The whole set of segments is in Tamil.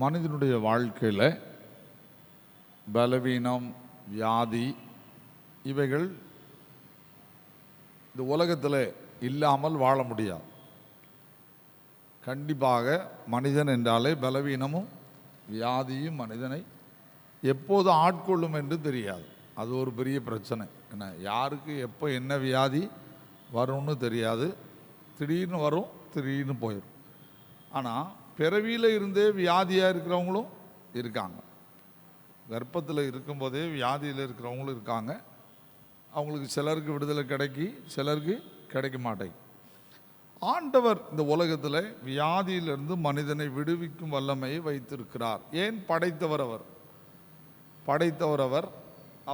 மனிதனுடைய வாழ்க்கையில் பலவீனம், வியாதி இவைகள் இந்த உலகத்தில் இல்லாமல் வாழ முடியாது. கண்டிப்பாக மனிதன் என்றாலே பலவீனமும் வியாதியும் மனிதனை எப்போது ஆட்கொள்ளும் என்று தெரியாது. அது ஒரு பெரிய பிரச்சனை. என்ன, யாருக்கு எப்போ என்ன வியாதி வரும்னு தெரியாது. திடீர்னு வரும், திடீர்னு போயிடும். ஆனால் பிறவியில் இருந்தே வியாதியாக இருக்கிறவங்களும் இருக்காங்க. கர்ப்பத்தில் இருக்கும்போதே வியாதியில் இருக்கிறவங்களும் இருக்காங்க. அவங்களுக்கு சிலருக்கு விடுதலை கிடைக்கி, சிலருக்கு கிடைக்க மாட்டேங்குது. ஆண்டவர் இந்த உலகத்தில் வியாதியிலிருந்து மனிதனை விடுவிக்கும் வல்லமையை வைத்திருக்கிறார். ஏன்? படைத்தவர் அவர்.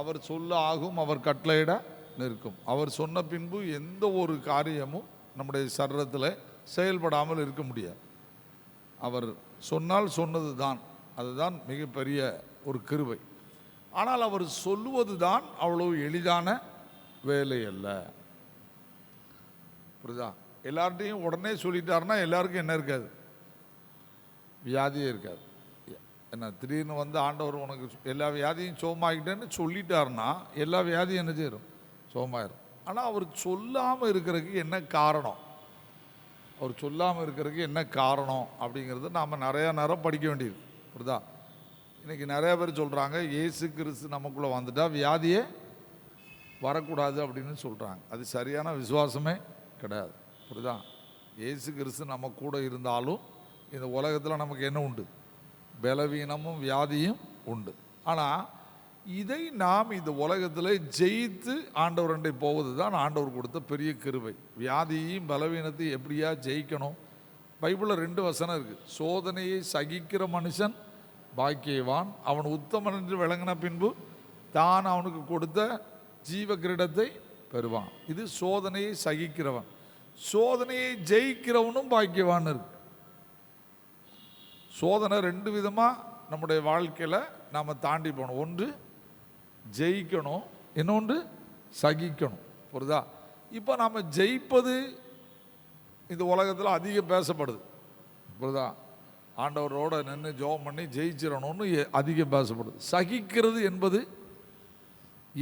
அவர் சொல்ல ஆகும், அவர் கட்டளையிட நிற்கும். அவர் சொன்ன பின்பு எந்த ஒரு காரியமும் நம்முடைய சரீரத்தில் செயல்படாமல் இருக்க முடியாது. அவர் சொன்னால் சொன்னது தான், அதுதான் மிகப்பெரிய ஒரு கிருபை. ஆனால் அவர் சொல்லுவது தான் அவ்வளவு எளிதான வேலை அல்ல. புரியுதா? எல்லார்ட்டையும் உடனே சொல்லிட்டாருன்னா எல்லாருக்கும் என்ன இருக்காது? வியாதியே இருக்காது. என்ன, திடீர்னு வந்து ஆண்டவர் உனக்கு எல்லா வியாதியும் சோமாகிட்டேன்னு சொல்லிட்டாருன்னா எல்லா வியாதியும் என்ன செய்யும்? சோமாயிரும். ஆனால் அவர் சொல்லாமல் இருக்கிறதுக்கு என்ன காரணம்? அவர் சொல்லாமல் இருக்கிறதுக்கு என்ன காரணம் அப்படிங்கிறது நாம் நிறையா நேரம் படிக்க வேண்டியது. புரியுதா? இன்றைக்கி நிறையா பேர் சொல்கிறாங்க, இயேசு கிறிஸ்து நமக்குள்ளே வந்துட்டா வியாதியே வரக்கூடாது அப்படின்னு சொல்கிறாங்க. அது சரியான விசுவாசமே கிடையாது. புரியுதா? இயேசு கிறிஸ்து நம்ம கூட இருந்தாலும் இந்த உலகத்தில் நமக்கு என்ன உண்டு? பலவீனமும் வியாதியும் உண்டு. ஆனால் இதை நாம் இந்த உலகத்தில் ஜெயித்து ஆண்டவரண்டை போவது தான் ஆண்டவர் கொடுத்த பெரிய கிருபை. வியாதியையும் பலவீனத்தையும் எப்படியா ஜெயிக்கணும்? பைபிளில் 2 வசனம் இருக்குது. சோதனையை சகிக்கிற மனுஷன் பாக்கியவான், அவன் உத்தமன் என்று விளங்கின பின்பு தான் அவனுக்கு கொடுத்த ஜீவ கிரீடத்தை பெறுவான். இது சோதனையை சகிக்கிறவன். சோதனையை ஜெயிக்கிறவனும் பாக்கியவான் இருக்கு. சோதனை 2 விதமாக நம்முடைய வாழ்க்கையில் நாம் தாண்டி போகணும். ஒன்று ஜெயிக்கணும், இன்னொன்று சகிக்கணும். புரியுதா? இப்போ நாம் ஜெயிப்பது இந்த உலகத்தில் அதிகம் பேசப்படுது. புரியுதா? ஆண்டவரோட நின்று ஜெபம் பண்ணி ஜெயிச்சிடணும்னு அதிகம் பேசப்படுது. சகிக்கிறது என்பது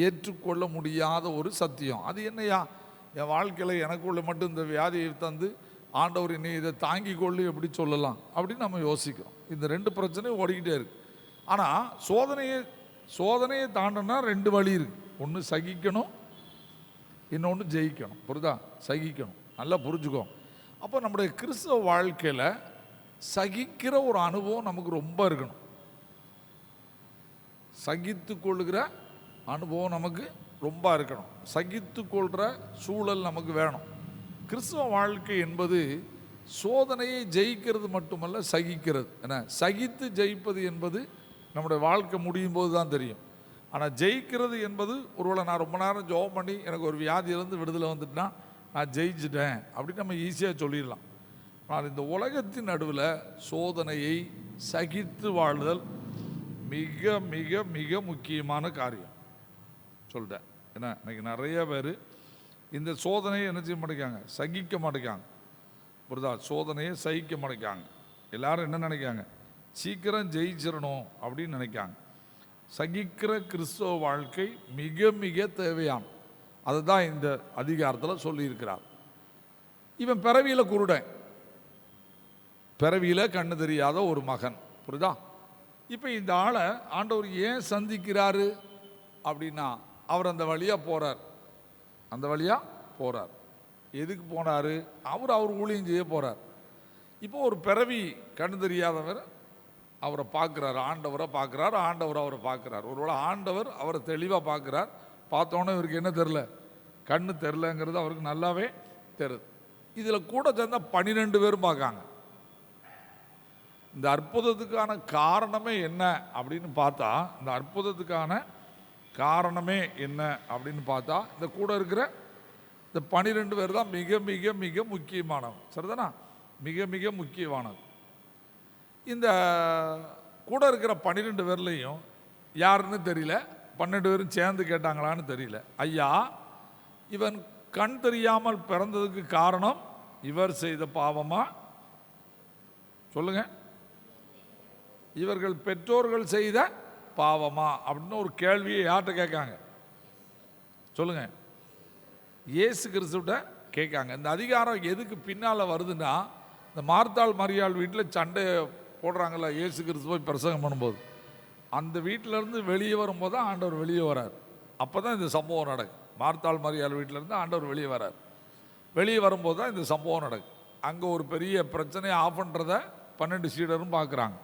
ஏற்றுக்கொள்ள முடியாத ஒரு சத்தியம். அது என்னையா, என் வாழ்க்கையில் எனக்குள்ள மட்டும் இந்த வியாதியை தந்து ஆண்டவர் நீ இதை தாங்கி கொள்ளு எப்படி சொல்லலாம் அப்படின்னு நம்ம யோசிக்கிறோம். இந்த 2 பிரச்சனையும் ஓடிக்கிட்டே இருக்கு. ஆனால் சோதனையை தாண்டினா 2 வழி இருக்கு. ஒன்று சகிக்கணும், இன்னொன்று ஜெயிக்கணும். புரியுதா? சகிக்கணும். நல்லா புரிஞ்சுக்கோ. அப்போ நம்முடைய கிறிஸ்தவ வாழ்க்கையில் சகிக்கிற ஒரு அனுபவம் நமக்கு ரொம்ப இருக்கணும். சகித்து கொள்ளுகிற அனுபவம் நமக்கு ரொம்ப இருக்கணும். சகித்து கொள்கிற சூழல் நமக்கு வேணும். கிறிஸ்தவ வாழ்க்கை என்பது சோதனையை ஜெயிக்கிறது மட்டுமல்ல, சகிக்கிறது. ஏன்னா சகித்து ஜெயிப்பது என்பது நம்முடைய வாழ்க்கை முடியும் போது தான் தெரியும். ஆனால் ஜெயிக்கிறது என்பது, ஒருவேளை நான் ரொம்ப நேரம் ஜெபம் பண்ணி எனக்கு ஒரு வியாதியிலேருந்து விடுதலை வந்துட்டுனா நான் ஜெயிச்சிட்டேன் அப்படின்னு நம்ம ஈஸியாக சொல்லிடலாம். ஆனால் இந்த உலகத்தின் நடுவில் சோதனையை சகித்து வாழ்தல் மிக மிக மிக முக்கியமான காரியம் சொல்லிட்டேன். ஏன்னா இன்னைக்கு நிறைய பேர் இந்த சோதனையை என்ன செய்ய மாட்டேங்காங்க? சகிக்க மாட்டேங்காங்க. புரியுதா? சோதனையை சகிக்க மாட்டேங்காங்க. எல்லாரும் என்ன நினைக்காங்க? சீக்கிரம் ஜெயிச்சிடணும் அப்படின்னு நினைக்காங்க. சகிக்கிற கிறிஸ்தவ வாழ்க்கை மிக மிக தேவையான, அதுதான் இந்த அதிகாரத்தில் சொல்லியிருக்கிறார். இவன் பிறவியில் குருடன், பிறவியில் கண்ணு தெரியாத ஒரு மகன். புரியுதா? இப்போ இந்த ஆளை ஆண்டவர் ஏன் சந்திக்கிறாரு அப்படின்னா, அவர் அந்த வழியாக போகிறார். எதுக்கு போனார்? அவர் ஊழியம் செய்ய போகிறார். இப்போ ஒரு பிறவி கண்ணு தெரியாதவர் அவரை பார்க்குறாரு, ஆண்டவரை பார்க்குறாரு, ஆண்டவர் அவரை பார்க்குறார். ஒருவேளை ஆண்டவர் அவரை தெளிவாக பார்க்குறார். பார்த்தோன்னே இவருக்கு என்ன தெரில? கண்ணு தெரிலங்கிறது அவருக்கு நல்லாவே தெரியுது. இதில் கூட சேர்ந்தால் 12 பேரும் பார்க்காங்க. இந்த அற்புதத்துக்கான காரணமே என்ன அப்படின்னு பார்த்தா, இந்த கூட இருக்கிற இந்த 12 பேர் தான் மிக மிக மிக முக்கியமானவங்க. சரிதானா? மிக மிக முக்கியமானது. இந்த கூட இருக்கிற 12 பேர்லையும் யாருன்னு தெரியல. 12 பேரும் சேர்ந்து கேட்டாங்களான்னு தெரியல. ஐயா, இவன் கண் தெரியாமல் பிறந்ததுக்கு காரணம் இவர் செய்த பாவமா? சொல்லுங்க. இவர்கள் பெற்றோர்கள் செய்த பாவமா அப்படின்னு ஒரு கேள்வியை யார்கிட்ட கேட்காங்க சொல்லுங்க? இயேசு கிறிஸ்துவிட்ட கேட்காங்க. இந்த அதிகாரம் எதுக்கு பின்னால் வருதுன்னா, இந்த மார்த்தாள் மரியாள் வீட்டில் சண்டை போடுறாங்கல்ல இயேசு கிறிஸ்து போய் பிரசங்கம் பண்ணும்போது, அந்த வீட்டிலேருந்து வெளியே வரும்போது தான் ஆண்டவர் வெளியே வரார். அப்போ தான் இந்த சம்பவம் நடக்கும். மார்த்தாள் மரியாள் வீட்டிலேருந்து ஆண்டவர் வெளியே வரார். வெளியே வரும்போது தான் இந்த சம்பவம் நடக்கும். அங்கே ஒரு பெரிய பிரச்சனையை ஆஃப் பண்ணுறத 12 சீடரும் பார்க்குறாங்க.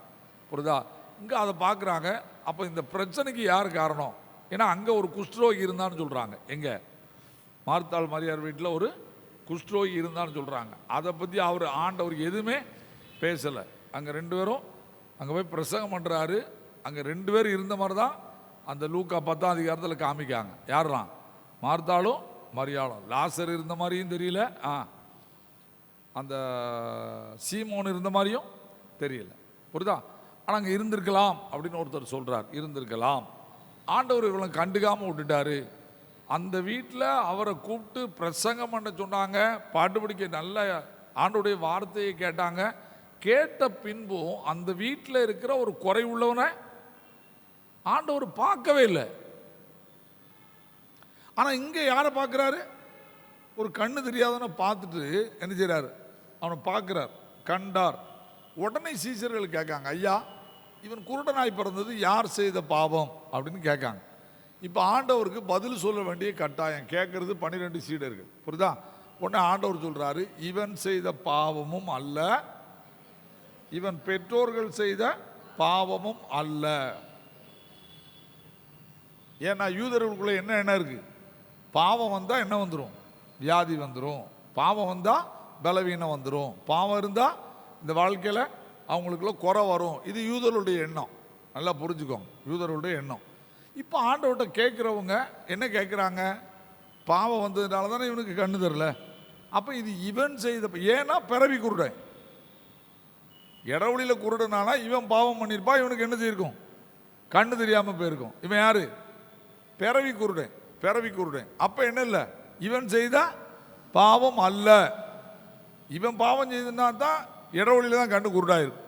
புரியுதா? இங்கே அதை பார்க்குறாங்க. அப்போ இந்த பிரச்சனைக்கு யார் காரணம்? ஏன்னா அங்கே ஒரு குஷ்டரோகி இருந்தான்னு சொல்கிறாங்க. எங்கே? மார்த்தாள் மரியாள் வீட்டில் ஒரு குஷ்டரோகி இருந்தான்னு சொல்கிறாங்க. அதை பற்றி ஆண்டவர் எதுவுமே பேசலை. அங்கே 2 பேரும் அங்கே போய் பிரசங்கம் பண்ணுறாரு. அங்கே 2 பேர் இருந்த மாதிரி தான் அந்த லூக்கா 10ஆம் அதிகாரத்தில் காமிக்காங்க. யாரெல்லாம்? மார்த்தாளும் மரியாளும். லாசர் இருந்த மாதிரியும் தெரியல, அந்த சீமோன் இருந்த மாதிரியும் தெரியல. புரியுதா? ஆனால் அங்கே இருந்திருக்கலாம் அப்படின்னு ஒருத்தர் சொல்கிறார். இருந்திருக்கலாம். ஆண்டவர் இவங்களை கண்டுக்காமல் விட்டுட்டாரு. அந்த வீட்டில் அவரை கூப்பிட்டு பிரசங்கம் பண்ண சொன்னாங்க. பாட்டு படிக்க நல்ல ஆண்டவருடைய வார்த்தையை கேட்டாங்க. கேட்ட பின்பும் அந்த வீட்டில் இருக்கிற ஒரு குறை உள்ளவனை ஆண்டவர் பார்க்கவே இல்லை. ஆனால் இங்கே யாரை பார்க்குறாரு? ஒரு கண்ணு தெரியாதவனை பார்த்துட்டு என்ன செய்கிறாரு? அவனை பார்க்குறார், கண்டார். உடனே சீசர்கள் கேட்காங்க, ஐயா இவன் குருடனாய் பிறந்தது யார் செய்த பாவம் அப்படின்னு கேட்காங்க. இப்போ ஆண்டவருக்கு பதில் சொல்ல வேண்டிய கட்டாயம். கேட்கறது 12 சீடர்கள். புரியுதா? உடனே ஆண்டவர் சொல்கிறாரு, இவன் செய்த பாவமும் அல்ல, இவன் பெற்றோர்கள் செய்த பாவமும் அல்ல. ஏன்னா யூதர்களுக்குள்ள என்ன இருக்கு? பாவம் வந்தால் என்ன வந்துடும்? வியாதி வந்துடும். பாவம் வந்தால் பலவீனம் வந்துடும். பாவம் இருந்தால் இந்த வாழ்க்கையில் அவங்களுக்குள்ள குறை வரும். இது யூதர்களுடைய எண்ணம். நல்லா புரிஞ்சுக்கோங்க, யூதர்களுடைய எண்ணம். இப்போ ஆண்டவர்கிட்ட கேட்குறவங்க என்ன கேட்குறாங்க? பாவம் வந்ததுனால தானே இவனுக்கு கண்ணு தரல. அப்போ இது இவன் செய்த, ஏன்னா பிறவி குருடன். இடவழியில் குருடனானா இவன் பாவம் பண்ணியிருப்பா, இவனுக்கு என்ன செய்யிருக்கும்? கண்ணு தெரியாமல் போயிருக்கும். இவன் யாரு? பிறவி குருடன். பிறவி குருடன். அப்போ என்ன இல்லை? இவன் செய்த பாவம் அல்ல. இவன் பாவம் செய்தனா தான் இடவழியில் தான் கண்ணு குருடாயிருக்கு.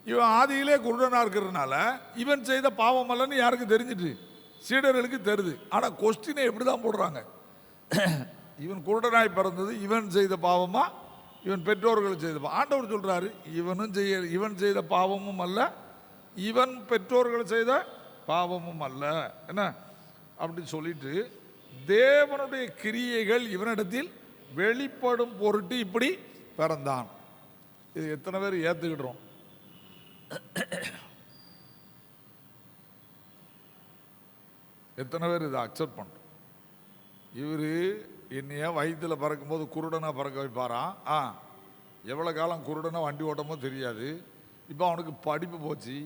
இவன் ஆதியிலே குருடனாக இருக்கிறதுனால இவன் செய்த பாவம் அல்லன்னு யாருக்கு தெரிஞ்சிட்டு? சீடர்களுக்கு தெரியுது. ஆனால் கொஸ்டினை எப்படி தான் போடுறாங்க? இவன் குருடனாய் பிறந்தது இவன் செய்த பாவமா, இவன் பெற்றோர்கள் செய்த? ஆண்டவர் சொல்கிறாரு, இவன் செய்த பாவமும் அல்ல, இவன் பெற்றோர்கள் செய்த பாவமும் அல்ல. என்ன அப்படின்னு சொல்லிட்டு, தேவனுடைய கிரியைகள் இவனிடத்தில் வெளிப்படும் பொருட்டு இப்படி பிறந்தான். இது எத்தனை பேர் ஏற்றுக்கிடுறோம்? எத்தனை பேர் இதை அக்செப்ட் பண்ணுறோம்? இவர் என்னைய வயிற்றில் பறக்கும்போது குருடனாக பறக்க வைப்பாராம். எவ்வளோ காலம் குருடனாக வண்டி ஓட்டமோ தெரியாது. இப்போ அவனுக்கு படிப்பு போச்சு.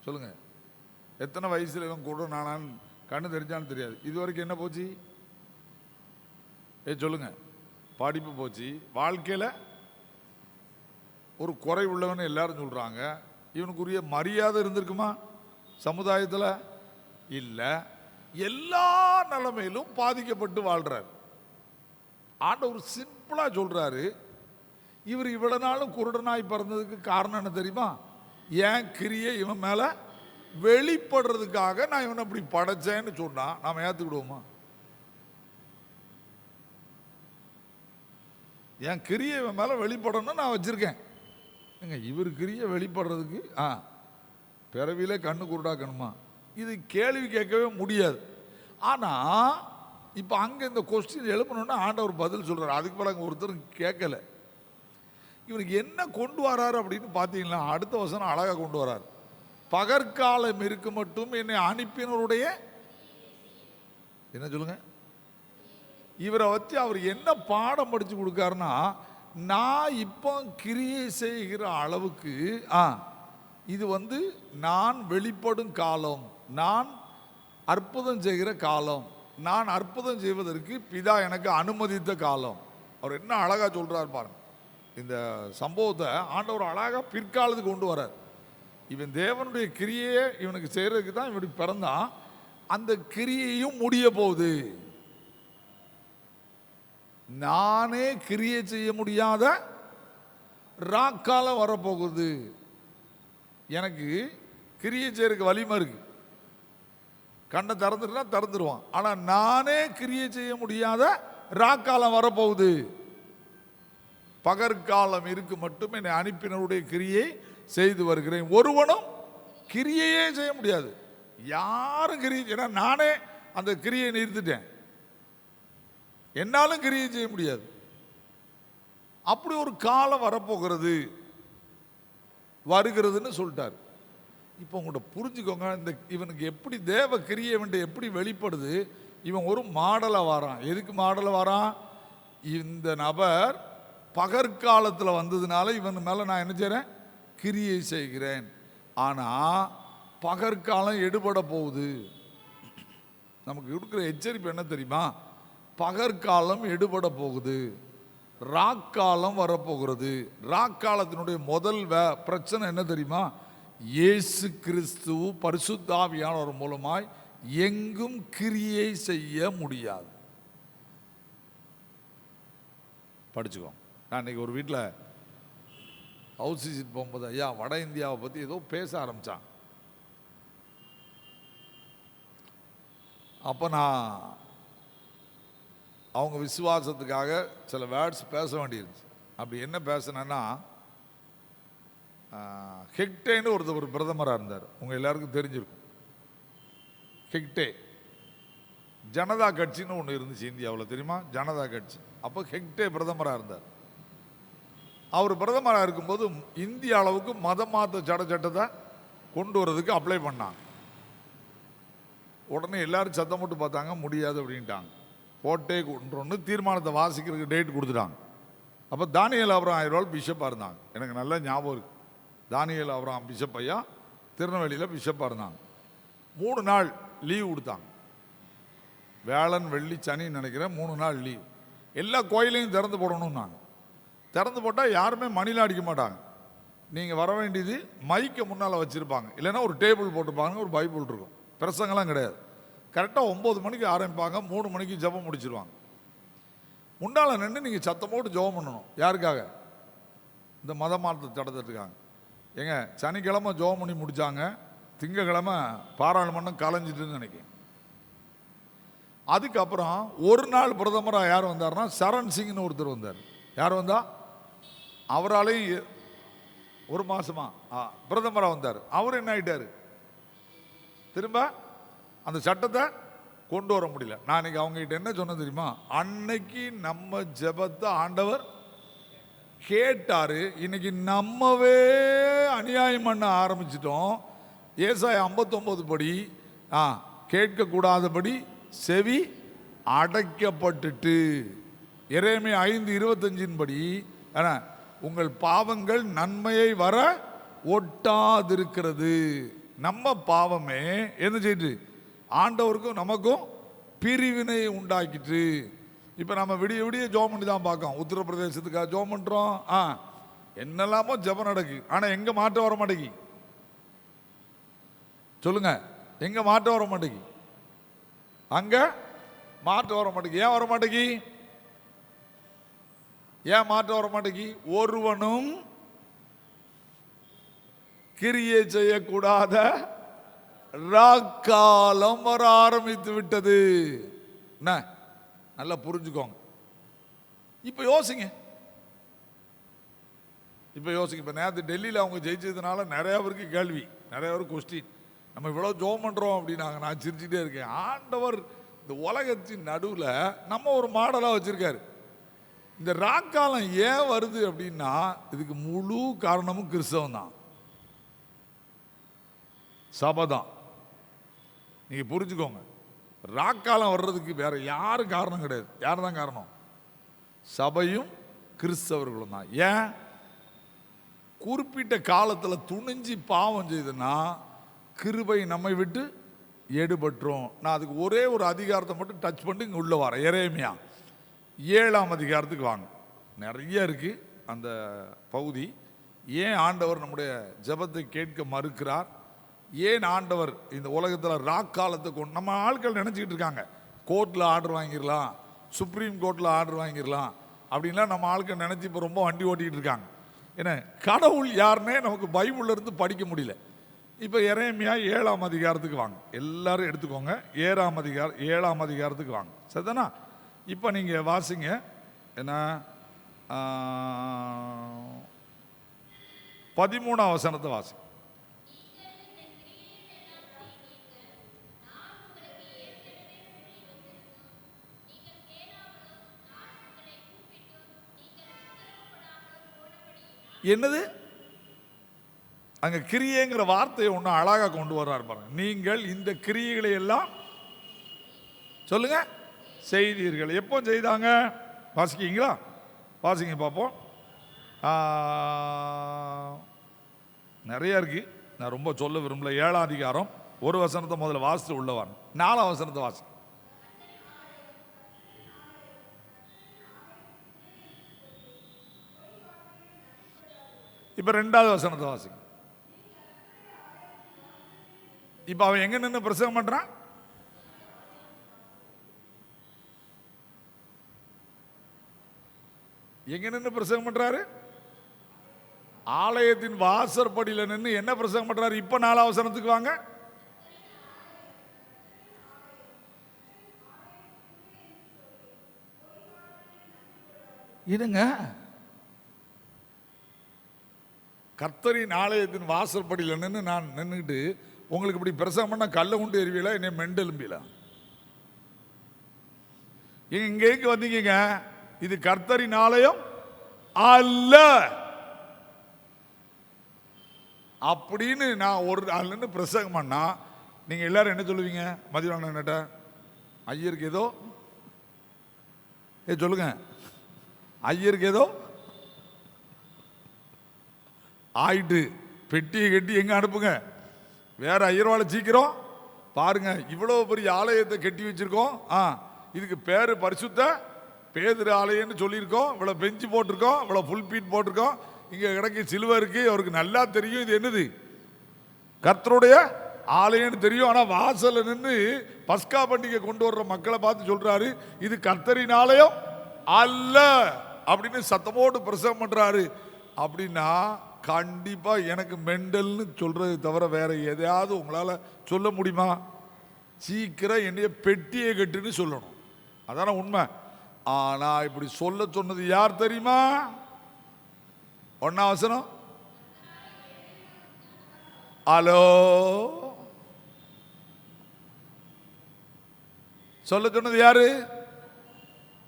சொல்லுங்கள், எத்தனை வயசில் இவன் குருடனானான்னு கண்ணு தெரிஞ்சான்னு தெரியாது. இது வரைக்கும் என்ன போச்சு? சொல்லுங்கள், படிப்பு போச்சு. வாழ்க்கையில் ஒரு குறை உள்ளவன்னு எல்லாரும் சொல்கிறாங்க. இவனுக்குரிய மரியாதை இருந்திருக்குமா சமுதாயத்தில்? இல்லை. எல்லா நிலைமையிலும் பாதிக்கப்பட்டு வாழ்கிறார். ஆண்டவர் சிம்பிளாக சொல்கிறாரு, இவர் இவ்வளவு நாளும் குருடனாய் பிறந்ததுக்கு காரணம் என்ன தெரியுமா? ஏன் கிரியை இவன் மேலே வெளிப்படுறதுக்காக நான் இவனை அப்படி படைச்சேன்னு சொன்னா நாம் ஏற்றுக்கிடுவோமா? என் கிரியை இவன் மேலே வெளிப்படணும்னு நான் வச்சுருக்கேன். இவர் கிரியை வெளிப்படுறதுக்கு பிறவிலே கண்ணு குருடாக்கணுமா? இது கேள்வி கேட்கவே முடியாது. ஆனால் இப்போ அங்கே இந்த கொஸ்டின் எழுப்பணுன்னா ஆண்டவர் பதில் சொல்கிறார். அதுக்கு பிறகு அங்கே ஒருத்தரும் கேட்கலை. இவனுக்கு என்ன கொண்டு வராரு அப்படின்னு பார்த்தீங்கன்னா, அடுத்த வசனம் அழகாக கொண்டு வரார். பகற்காலம் இருக்கு மட்டும் என்னை அனுப்பினருடைய என்ன சொல்லுங்க, இவரை வச்சு அவர் என்ன பாடம் படித்து கொடுக்காருன்னா, நான் இப்போ கிரியை செய்கிற அளவுக்கு இது நான் வெளிப்படும் காலம், நான் அற்புதம் செய்கிற காலம், நான் அற்புதம் செய்வதற்கு பிதா எனக்கு அனுமதித்த காலம். அவர் என்ன அழகாக சொல்கிறார் பாருங்க. இந்த சம்பவத்தை ஆண்டவர் அழகாக பிற்காலத்துக்கு கொண்டு வரார். இவன் தேவனுடைய கிரியையை இவனுக்கு செய்கிறதுக்கு தான் இவனுக்கு பிறந்தான். அந்த கிரியையும் முடிய போகுது. நானே கிரியை செய்ய முடியாத ராக்காலம் வரப்போகுது. எனக்கு கிரியை செய்யறதுக்கு வலிமை இருக்கு. கண்ணை திறந்துட்டுனா திறந்துருவான். ஆனால் நானே கிரியை செய்ய முடியாத ராக்காலம் வரப்போகுது. பகற்காலம் இருக்கு மட்டும் என்னை அனுப்பினருடைய கிரியை செய்து வருகிறேன். ஒருவனும் கிரியையே செய்ய முடியாது. யாரும் கிரியை, ஏன்னா நானே அந்த கிரியை நிறுத்திட்டேன். என்னாலும் கிரியை செய்ய முடியாது. அப்படி ஒரு காலம் வரப்போகிறது, வருகிறதுன்னு சொல்லிட்டார். இப்போ உங்கள்கிட்ட புரிஞ்சுக்கோங்க, இந்த இவனுக்கு எப்படி தேவ கிரியை எப்படி வெளிப்படுது. இவன் ஒரு மாடலை வாரான். எதுக்கு மாடலை வாரான்? இந்த நபர் பகற்காலத்தில் வந்ததுனால இவன் மேலே நான் என்ன செய்கிறேன்? கிரியை செய்கிறேன். ஆனால் பகற்காலம் எடுபட போகுது. நமக்கு கொடுக்குற எச்சரிப்பு என்ன தெரியுமா? பகற்காலம் எடுபட போகுது, ராக்காலம் வரப்போகிறது. ராக்காலத்தினுடைய முதல் பிரச்சனை என்ன தெரியுமா? இயேசு கிறிஸ்து பரிசுத்தாவியானவர் மூலமாய் எங்கும் கிரியை செய்ய முடியாது. படிச்சுக்கோ. நான் இன்னைக்கு ஒரு வீட்டில் ஹவுஸ் விசிட் போகும்போது ஐயா வட இந்தியாவை பற்றி ஏதோ பேச ஆரம்பித்தான். அப்போ நான் அவங்க விசுவாசத்துக்காக சில வேர்ட்ஸ் பேச வேண்டியிருந்துச்சு. அப்படி என்ன பேசினேன்னா, ஹெக்டேன்னு ஒரு பிரதமராக இருந்தார். உங்கள் எல்லாருக்கும் தெரிஞ்சிருக்கும். ஹெக்டே ஜனதா கட்சின்னு ஒன்று இருந்துச்சு இந்தியாவில், தெரியுமா? ஜனதா கட்சி. அப்போ ஹெக்டே பிரதமராக இருந்தார். அவர் பிரதமராக இருக்கும்போது இந்திய அளவுக்கு மதம் மாற்ற சட்டத்தை கொண்டு வரதுக்கு அப்ளை பண்ணாங்க. உடனே எல்லாரும் சத்தம் போட்டு பார்த்தாங்க, முடியாது அப்படின்ட்டாங்க. போட்டே கொண்டு தீர்மானத்தை வாசிக்கிறதுக்கு டேட் கொடுத்துட்டாங்க. அப்போ தானியேல் ஆபிரகாம் ஆயிரம் பிஷப்பாக இருந்தாங்க. எனக்கு நல்ல ஞாபகம் இருக்குது. தானியேல் ஆபிரகாம் பிஷப் ஐயா திருநெல்வேலியில் பிஷப்பாக இருந்தாங்க. 3 நாள் லீவ் கொடுத்தாங்க. வேளன் வெள்ளி சனின்னு நினைக்கிறேன். 3 நாள் லீவ். எல்லா கோயிலையும் திறந்து போடணும்னாங்க. திறந்து போட்டால் யாருமே மணிலாம் அடிக்க மாட்டாங்க. நீங்கள் வர வேண்டியது மைக்கை முன்னால் வச்சுருப்பாங்க, இல்லைன்னா ஒரு டேபிள் போட்டுருப்பாங்க, ஒரு பைபிள் இருக்கும். பிரசங்கெல்லாம் கிடையாது. கரெக்டாக 9 மணிக்கு ஆரம்பிப்பாங்க, 3 மணிக்கு ஜெபம் முடிச்சிருவாங்க. முன்னால் நின்று நீங்கள் சத்தம் போட்டு ஜெபம் பண்ணணும். யாருக்காக? இந்த மதம் மாற்ற சட்டத்திற்காக. ஏங்க சனிக்கிழமை ஜெபம் பண்ணி முடித்தாங்க, திங்கக்கிழமை பாராளுமன்றம் கலைஞ்சிட்டுன்னு நினைக்கிறேன். அதுக்கப்புறம் ஒரு நாள் பிரதமராக யார் வந்தார்னா சரண் சிங்னு ஒருத்தர் வந்தார். யார் வந்தா? அவராலையும் 1 மாசமா பிரதமராக வந்தார். அவர் என்ன ஆயிட்டாரு? திரும்ப அந்த சட்டத்தை கொண்டு வர முடியல. நான் இன்னைக்கு அவங்ககிட்ட என்ன சொன்ன தெரியுமா? அன்னைக்கு நம்ம ஜெபத்தை ஆண்டவர் கேட்டாரு. இன்னைக்கு நம்மவே அநியாயம் பண்ண ஆரம்பிச்சிட்டோம். ஏசாயா 59 படி கேட்கக்கூடாதபடி செவி அடைக்கப்பட்டுட்டு, எரேமியா 5:25 படி உங்கள் பாவங்கள் நன்மையை வர ஒட்டாதிருக்கிறது. நம்ம பாவமே என்ன செய்யுது? ஆண்டவருக்கும் நமக்கும் பிரிவினை உண்டாக்கிட்டு. இப்போ நம்ம விடிய விடிய ஜெபம் பண்ணி தான் பார்க்கோம். உத்தரப்பிரதேசத்துக்காக ஜெபம் பண்ணுறோம், என்னெல்லாமோ ஜெபம் நடக்கு. ஆனால் எங்கே மாற்றம் வர மாட்டேங்கி? சொல்லுங்க, எங்கே மாற்றம் வர மாட்டேங்கி? அங்கே மாற்றம் வர மாட்டேங்கி. ஏன் வர மாட்டேங்கி? ஏன் மாற்றம் வர மாட்டேங்கி? ஒருவனும் கிரியை செய்யக்கூடாத ராக்காலம் வர ஆரம்பித்து விட்டது. என்ன நல்லா புரிஞ்சுக்கோங்க. இப்போ யோசிங்க. இப்போ நேற்று டெல்லியில் அவங்க ஜெயிச்சதுனால நிறைய பேருக்கு கேள்வி, நிறைய பேருக்கு கொஸ்டின். நம்ம இவ்வளோ ஜெபம் பண்ணுறோம் அப்படின்னாங்க. நான் சிரிச்சுட்டே இருக்கேன். ஆண்டவர் இந்த உலகத்தின் நடுவில் நம்ம ஒரு மாடலாக வச்சுருக்காரு. இந்த ராக்காலம் ஏன் வருது அப்படின்னா இதுக்கு முழு காரணமும் கிறிஸ்தவம் தான், சபை தான். நீங்கள் புரிஞ்சுக்கோங்க. ராக்காலம் வர்றதுக்கு வேற யாரும் காரணம் கிடையாது. யார் தான் காரணம்? சபையும் கிறிஸ்தவர்களும் தான். ஏன்? குறிப்பிட்ட காலத்தில் துணிஞ்சு பாவம் செய்துன்னா கிருபை நம்மை விட்டு எடுபட்டுரும். நான் அதுக்கு ஒரே ஒரு அதிகாரத்தை மட்டும் டச் பண்ணி இங்கே உள்ள வரேன். எரேமியா 7ஆம் அதிகாரத்துக்கு வாங்க. நிறைய இருக்குது அந்த பகுதி. ஏன் ஆண்டவர் நம்முடைய ஜெபத்தை கேட்க மறுக்கிறார்? ஏன் ஆண்டவர் இந்த உலகத்தில் ராக்காலத்தை கொண்டு நம்ம ஆட்கள் நினச்சிக்கிட்டு இருக்காங்க, கோர்ட்டில் ஆர்டர் வாங்கிடலாம், சுப்ரீம் கோர்ட்டில் ஆர்டர் வாங்கிடலாம் அப்படின்லாம் நம்ம ஆட்கள் நினச்சி இப்போ ரொம்ப வண்டி ஓட்டிக்கிட்டு இருக்காங்க. என்ன கடவுள் யாருன்னே நமக்கு பைபிள்ல இருந்து படிக்க முடியல. இப்போ எரேமியா 7ஆம் அதிகாரத்துக்கு வாங்க, எல்லாரும் எடுத்துக்கோங்க. 7ஆம் அதிகாரத்துக்கு வாங்க, சரிதானா? இப்போ நீங்கள் வாசிங்க. என்ன 13ஆம் வசனத்தை வாசி. என்னது அங்க கிரியைங்கிற வார்த்தையை ஒன்று அழகா கொண்டு வர்றாரு பாருங்க. நீங்கள் இந்த கிரியைகளை எல்லாம் சொல்லுங்க செய்தீர்கள். எப்போ செய்தாங்க? வாசிக்கீங்களா? வாசிங்க பார்ப்போம். நிறைய இருக்கு, நான் ரொம்ப சொல்ல விரும்பல. 7ஆம் அதிகாரம் 1 வசனத்தை முதல்ல வாசித்து உள்ள வாங்க. 4ஆம் வசனத்தை வாசி. இப்ப 2வது வசனத்தை வாசிங்க. இப்ப அவன் எங்க நின்று பிரசங்கம் பண்றான்? எங்க நின்று பிரசங்கம் பண்றாரு? ஆலயத்தின் வாசற்படியில் நின்று என்ன பிரசங்கம் பண்றாரு? இப்ப 4ஆம் வசனத்துக்கு வாங்க. இருங்க, கர்த்தரின் ஆலயத்தின் வாசற்படியில் நின்று நான் நின்றுட்டு உங்களுக்கு இப்படி பிரசங்கம் பண்ண கல்ல கொண்டு எறிவியலா, என்னை மெண்டெலும்பில? இங்க வந்தீங்க, இது கர்த்தரின் ஆலயம் அல்ல அப்படின்னு நான் ஒரு ஆள் நின்று பிரசங்கம் பண்ணா நீங்க எல்லாரும் என்ன சொல்லுவீங்க? மதிவான ஐயருக்கு ஏதோ சொல்லுங்க, ஐயருக்கு ஏதோ ஆயிட்டு, பெட்டியை கட்டி எங்க அனுப்புங்க, வேற ஐயர்வாளை சீக்கிரம் பாருங்க. இவ்வளவு பெரிய ஆலயத்தை கட்டி வச்சிருக்கோம், இதுக்கு பேரு பரிசுத்த பேதுரு ஆலயம்னு சொல்லியிருக்கோம், இவ்வளவு பெஞ்சு போட்டிருக்கோம், இவ்வளவு ஃபுல் பீட் போட்டிருக்கோம், இங்க கிடக்கு சிலுவை இருக்கு, அவருக்கு நல்லா தெரியும் இது என்னது கர்த்தருடைய ஆலயம்னு தெரியும். ஆனா வாசல்ல நின்று பஸ்கா பண்டிகை கொண்டு வர்ற மக்களை பார்த்து சொல்றாரு இது கர்த்தரின் ஆலயம் அல்ல அப்படின்னு சத்தமோடு பிரசவம் பண்றாரு. அப்படின்னா கண்டிப்பா எனக்கு மெண்டல்னு சொல்றது தவிர வேற எதையாவது உங்களால சொல்ல முடியுமா? சீக்கிரம் என்னைய பெட்டியை கட்டுன்னு சொல்லணும், அதான உண்மை. ஆனா இப்படி சொல்ல சொன்னது யார் தெரியுமா? 1ஆம் வசனம். ஹலோ, சொல்ல சொன்னது யாரு?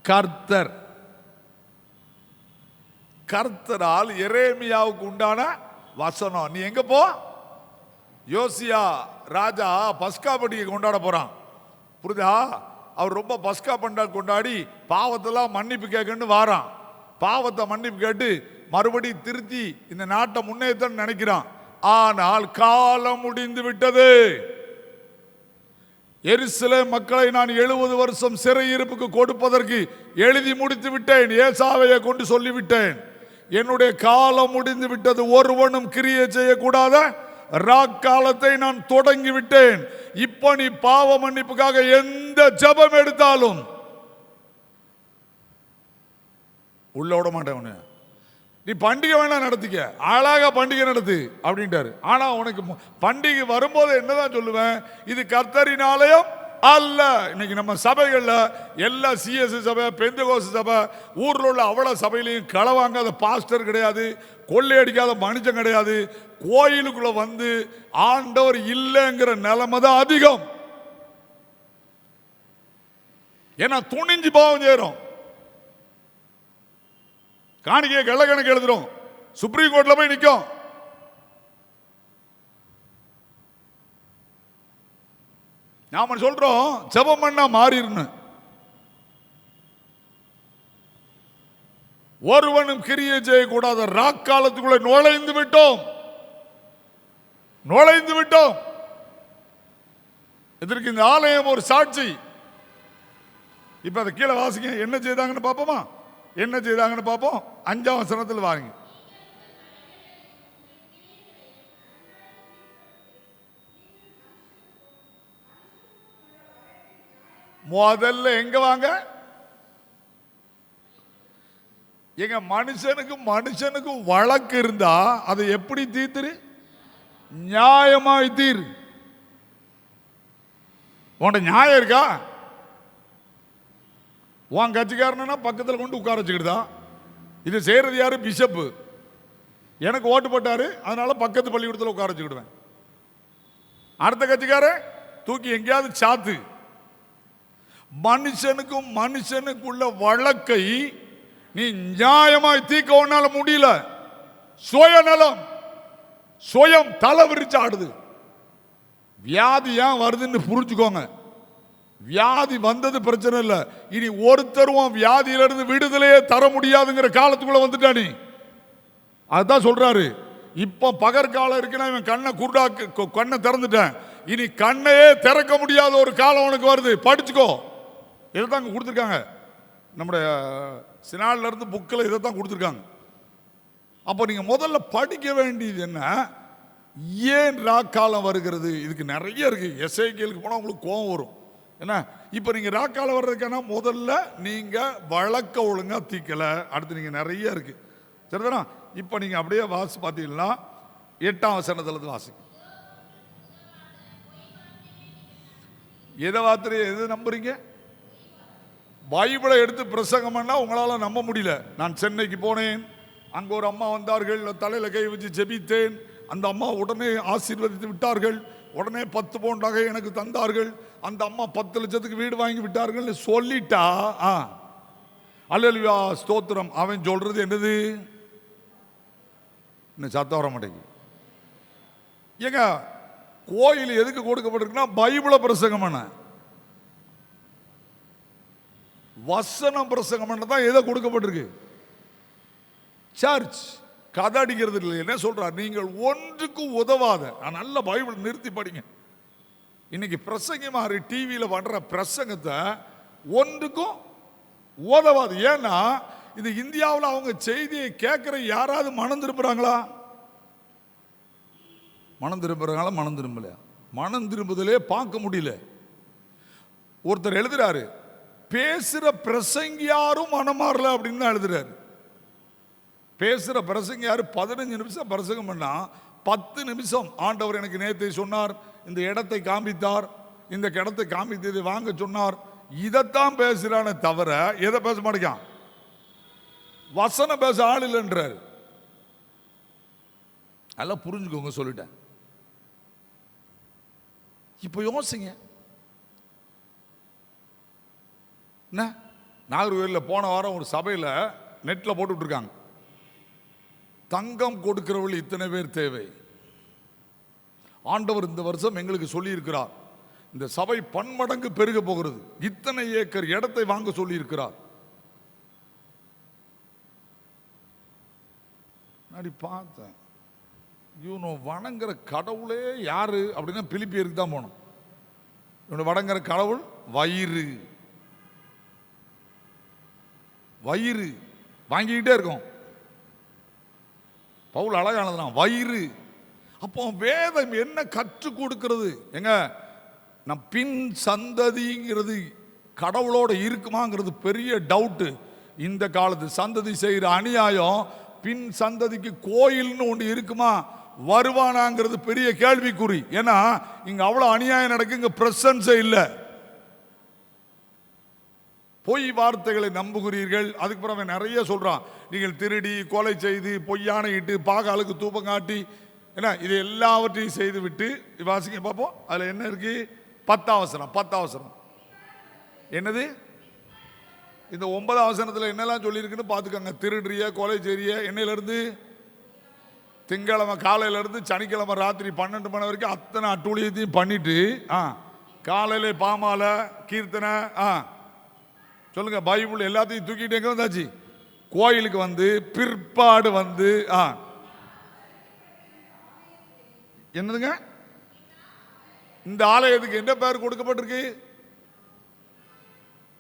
கர்த்தர். கர்த்தரால் எரேமியாவுக்கு உண்டான வசனம். நீ எங்க போ? யோசியா ராஜா பஸ்கா பண்டிகை கொண்டாட போறான், புரியுதா? அவர் ரொம்ப பஸ்கா பண்டிகை கொண்டாடி பாவத்தெல்லாம் மன்னிப்பு கேட்கன்னு வாரான். பாவத்தை மன்னிப்பு கேட்டு மறுபடியும் திருத்தி இந்த நாட்டை முன்னேற்ற நினைக்கிறான். ஆனால் காலம் முடிந்து விட்டது. எருசலேம் மக்களை நான் 70 வருஷம் சிறையிருப்புக்கு கொடுப்பதற்கு எழுதி முடித்து விட்டேன், ஏசாவையை கொண்டு சொல்லிவிட்டேன். என்னுடைய காலம் முடிந்து விட்டது, ஒருவனும் கிரியை செய்யக்கூடாத ராக்காலத்தை நான் தொடங்கி விட்டேன். இப்ப நீ பாவ மன்னிப்புக்காக எந்த ஜெபம் எடுத்தாலும் உள்ள விட மாட்டேன். நீ பண்டிகை வேணா நடத்திக்க, அழகா பண்டிகை நடத்து அப்படின்ட்டாரு. ஆனா உனக்கு பண்டிகை வரும்போது என்னதான் சொல்லுவேன்? இது கர்த்தரின் ஆலயம் அல்ல. இன்னைக்கு நம்ம சபைகள்ல எல்லா சிஎஸ் சபை, பெந்தகோஸ்து சபை, ஊர்ல உள்ள அவ்வளவு சபையிலையும் களை வாங்காத பாஸ்டர் கிடையாது, கொள்ளையடிக்காத மனுஷன் கிடையாது. கோயிலுக்குள்ள வந்து ஆண்டவர் இல்லைங்கிற நிலைமை தான் அதிகம். ஏன்னா துணிஞ்சு பாவம் செய்யறோம், காணிக்கையை கள்ள கணக்கு எழுதுறோம், சுப்ரீம் கோர்ட்ல போய் நிற்கும். நாம சொல்றோம் ஜெபம் பண்ணா மாறிடுன்னு. ஒருவனும் கிரியை செய்யக்கூடாத ராக்காலத்துக்குள்ள நுழைந்து விட்டோம். இதற்கு இந்த ஆலயம் ஒரு சாட்சி. இப்ப அதை கீழே வாசிங்க, என்ன செய்தாங்கன்னு பார்ப்போமா? என்ன செய்தாங்கன்னு பார்ப்போம். 5ஆம் வசனத்தில் வாங்க. முதல்ல எங்க வாங்க? எங்க மனுஷனுக்கும் வழக்கு இருந்தா அதை எப்படி தீர்த்துரு? நியாயமாய் தீர். உன்ட நியாயம் இருக்கா? உன் கட்சிக்காரனா பக்கத்தில் கொண்டு உட்கார வச்சுக்கிட்டுதா? இதை செய்யறது யாரு? பிஷப்பு. எனக்கு ஓட்டு போட்டாரு, அதனால பக்கத்து பள்ளிக்கூடத்தில் உட்கார வச்சுக்கிடுவேன். அடுத்த கட்சிக்கார தூக்கி எங்கேயாவது சாத்து. மனுஷனுக்குள்ள வழக்கை நீ நியாயமாய் தீர்க்க உன்னால முடியல. சுயநலம், சுயம் தலை விரிச்சு ஆடுது. வியாதி ஏன் வருதுன்னு புரிஞ்சுக்கோங்க. வியாதி வந்தது பிரச்சனை இல்லை, இனி ஒருத்தரும் வியாதியிலிருந்து விடுதலையே தர முடியாதுங்கிற காலத்துக்குள்ள வந்துட்டா நீ. அதுதான் சொல்றாரு. இப்ப பகற்காலம் இருக்குன்னா இவன் கண்ணை திறந்துட்டேன், இனி கண்ணையே திறக்க முடியாத ஒரு காலம் உனக்கு வருது. படிச்சுக்கோ. இதைத்தான் கொடுத்துருக்காங்க நம்முடைய சினால இருந்து புக்கில், இதைத்தான் கொடுத்துருக்காங்க. அப்போ நீங்க முதல்ல படிக்க வேண்டியது என்ன? ஏன் ராக்காலம் வருகிறது? இதுக்கு நிறைய இருக்கு. எஸ்ஐகேலுக்கு போனால் உங்களுக்கு கோபம் வரும். என்ன இப்போ நீங்க ராக்காலம் வர்றதுக்கான முதல்ல நீங்க வழக்க ஒழுங்கா தீக்கல. அடுத்து நீங்க நிறைய இருக்கு. சரிதானா? இப்போ நீங்க அப்படியே வாசி பார்த்தீங்கன்னா 8ஆம் வசனத்துல வாசிங்க. எதை வார்த்தை எது நம்புறீங்க? பைபிளை எடுத்து பிரசங்கம் பண்ணா உங்களால நம்ப முடியல. நான் சென்னைக்கு போனேன், அங்க ஒரு அம்மா வந்தார்கள், தலையில கை வச்சு ஜெபித்தேன். அந்த அம்மா உடனே ஆசீர்வதித்து விட்டார்கள். உடனே 10 பவுன் நகை எனக்கு தந்தார்கள். அந்த அம்மா 10 லட்சத்துக்கு வீடு வாங்கி விட்டார்கள் சொல்லிட்டா, அல்லேலூயா ஸ்தோத்திரம். அவன் சொல்றது என்னது? இன்னும் சத்தம் வர மாட்டேங்குது. ஏங்க கோயில் எதுக்கு கொடுக்கப்பட்டிருக்குன்னா பைபிளை பிரசங்கம் பண்ண, வசனம் பிரசங்கம் பண்ண தான் எதை கொடுக்கப்பட்டிருக்கு. சர்ச் கதை அடிக்கிறது இல்லை. என்ன சொல்றார்? நீங்கள் ஒன்றுக்கும் உதவாத. நல்ல பைபிள் நிறுத்தி படிங்க. இன்னைக்கு பிரசங்கமாரி டிவியில் பண்ற பிரசங்கத்தை ஒன்றுக்கும் உதவாது. ஏன்னா இது இந்தியாவில் அவங்க செய்தியை கேட்கிற யாராவது மனம் திரும்புறாங்களா? மனம் திரும்புறாங்களா? மனம் திரும்பல. மனம் திரும்புதலே பார்க்க முடியல. ஒருத்தர் எழுதுறாரு, பேசுற பிரசங்கி யாரும் மனம் மாறல அப்படின்னு தான் எழுதுறாரு. பேசுற பிரசங்க யாரு? 15 நிமிஷம் பிரசங்கம் பண்ணா 10 நிமிஷம் ஆண்டவர் எனக்கு நேற்றை சொன்னார், இந்த இடத்தை காண்பித்தார், இந்த இடத்தை காண்பித்ததை வாங்க சொன்னார். இதைத்தான் பேசுறானே தவிர எதை பேச மாட்டேங்கான். வசனம் பேச ஆள் இல்லைன்றார். அதெல்லாம் புரிஞ்சுக்கோங்க சொல்லிட்டேன். இப்ப யோசிங்க. என்ன நாகர்கோவிலில் போன வாரம் ஒரு சபையில் நெட்டில் போட்டுட்டு இருக்காங்க, தங்கம் கொடுக்கிறவர்கள் இத்தனை பேர் தேவை. ஆண்டவர் இந்த வருஷம் எங்களுக்கு சொல்லி இருக்கிறார், இந்த சபை பன்மடங்கு பெருக போகிறது, இத்தனை ஏக்கர் இடத்தை வாங்க சொல்லி இருக்கிறார். பார்த்தேன், இவனு வணங்குற கடவுளே யாரு அப்படின்னா பிலிப்பியருக்கு தான் போனோம். இவனு வணங்குற கடவுள் வயிறு. வயிறு வாங்கிக்கிட்டே இருக்கும். பவுல் அழகானதுதான் வயிறு. அப்போ வேதம் என்ன கற்றுக் கொடுக்கிறது? எங்க நம் பின் சந்ததிங்கிறது கடவுளோட இருக்குமாங்கிறது பெரிய டவுட்டு. இந்த காலத்து சந்ததி செய்கிற அநியாயம், பின் சந்ததிக்கு கோயில்னு ஒன்று இருக்குமா, வருவானாங்கிறது பெரிய கேள்விக்குறி. ஏன்னா இங்க அவ்வளவு அநியாயம் நடக்கு, இங்க பிரசன்ஸே இல்லை. பொய் வார்த்தைகளை நம்புகிறீர்கள். அதுக்கு பிறகு நிறைய சொல்றான், நீங்கள் திருடி கொலை செய்து பொய்யான இட்டு பாகாலுக்கு தூபம் காட்டி என்ன இது எல்லாவற்றையும் செய்து விட்டு வாசிக்க பார்ப்போம். அதுல என்ன இருக்கு? 10ஆம் வசனம். என்னது? இந்த 9ஆம் வசனத்துல என்னெல்லாம் சொல்லி இருக்குன்னு பாத்துக்கோங்க. திருடுறிய, கொலை செய்ய, என்னையில இருந்து திங்கிழமை காலையில இருந்து சனிக்கிழமை ராத்திரி 12 மணி வரைக்கும் அத்தனை அட்டூழியத்தையும் பண்ணிட்டு காலையில பாமால கீர்த்தனை சொல்லுங்க, பைபிள் எல்லாத்தையும் தூக்கிட்டு எங்க வந்தாச்சு? கோயிலுக்கு வந்து பிற்பாடு வந்து என்னதுங்க? இந்த ஆலயத்துக்கு என்ன பேர் கொடுக்கப்பட்டிருக்கு?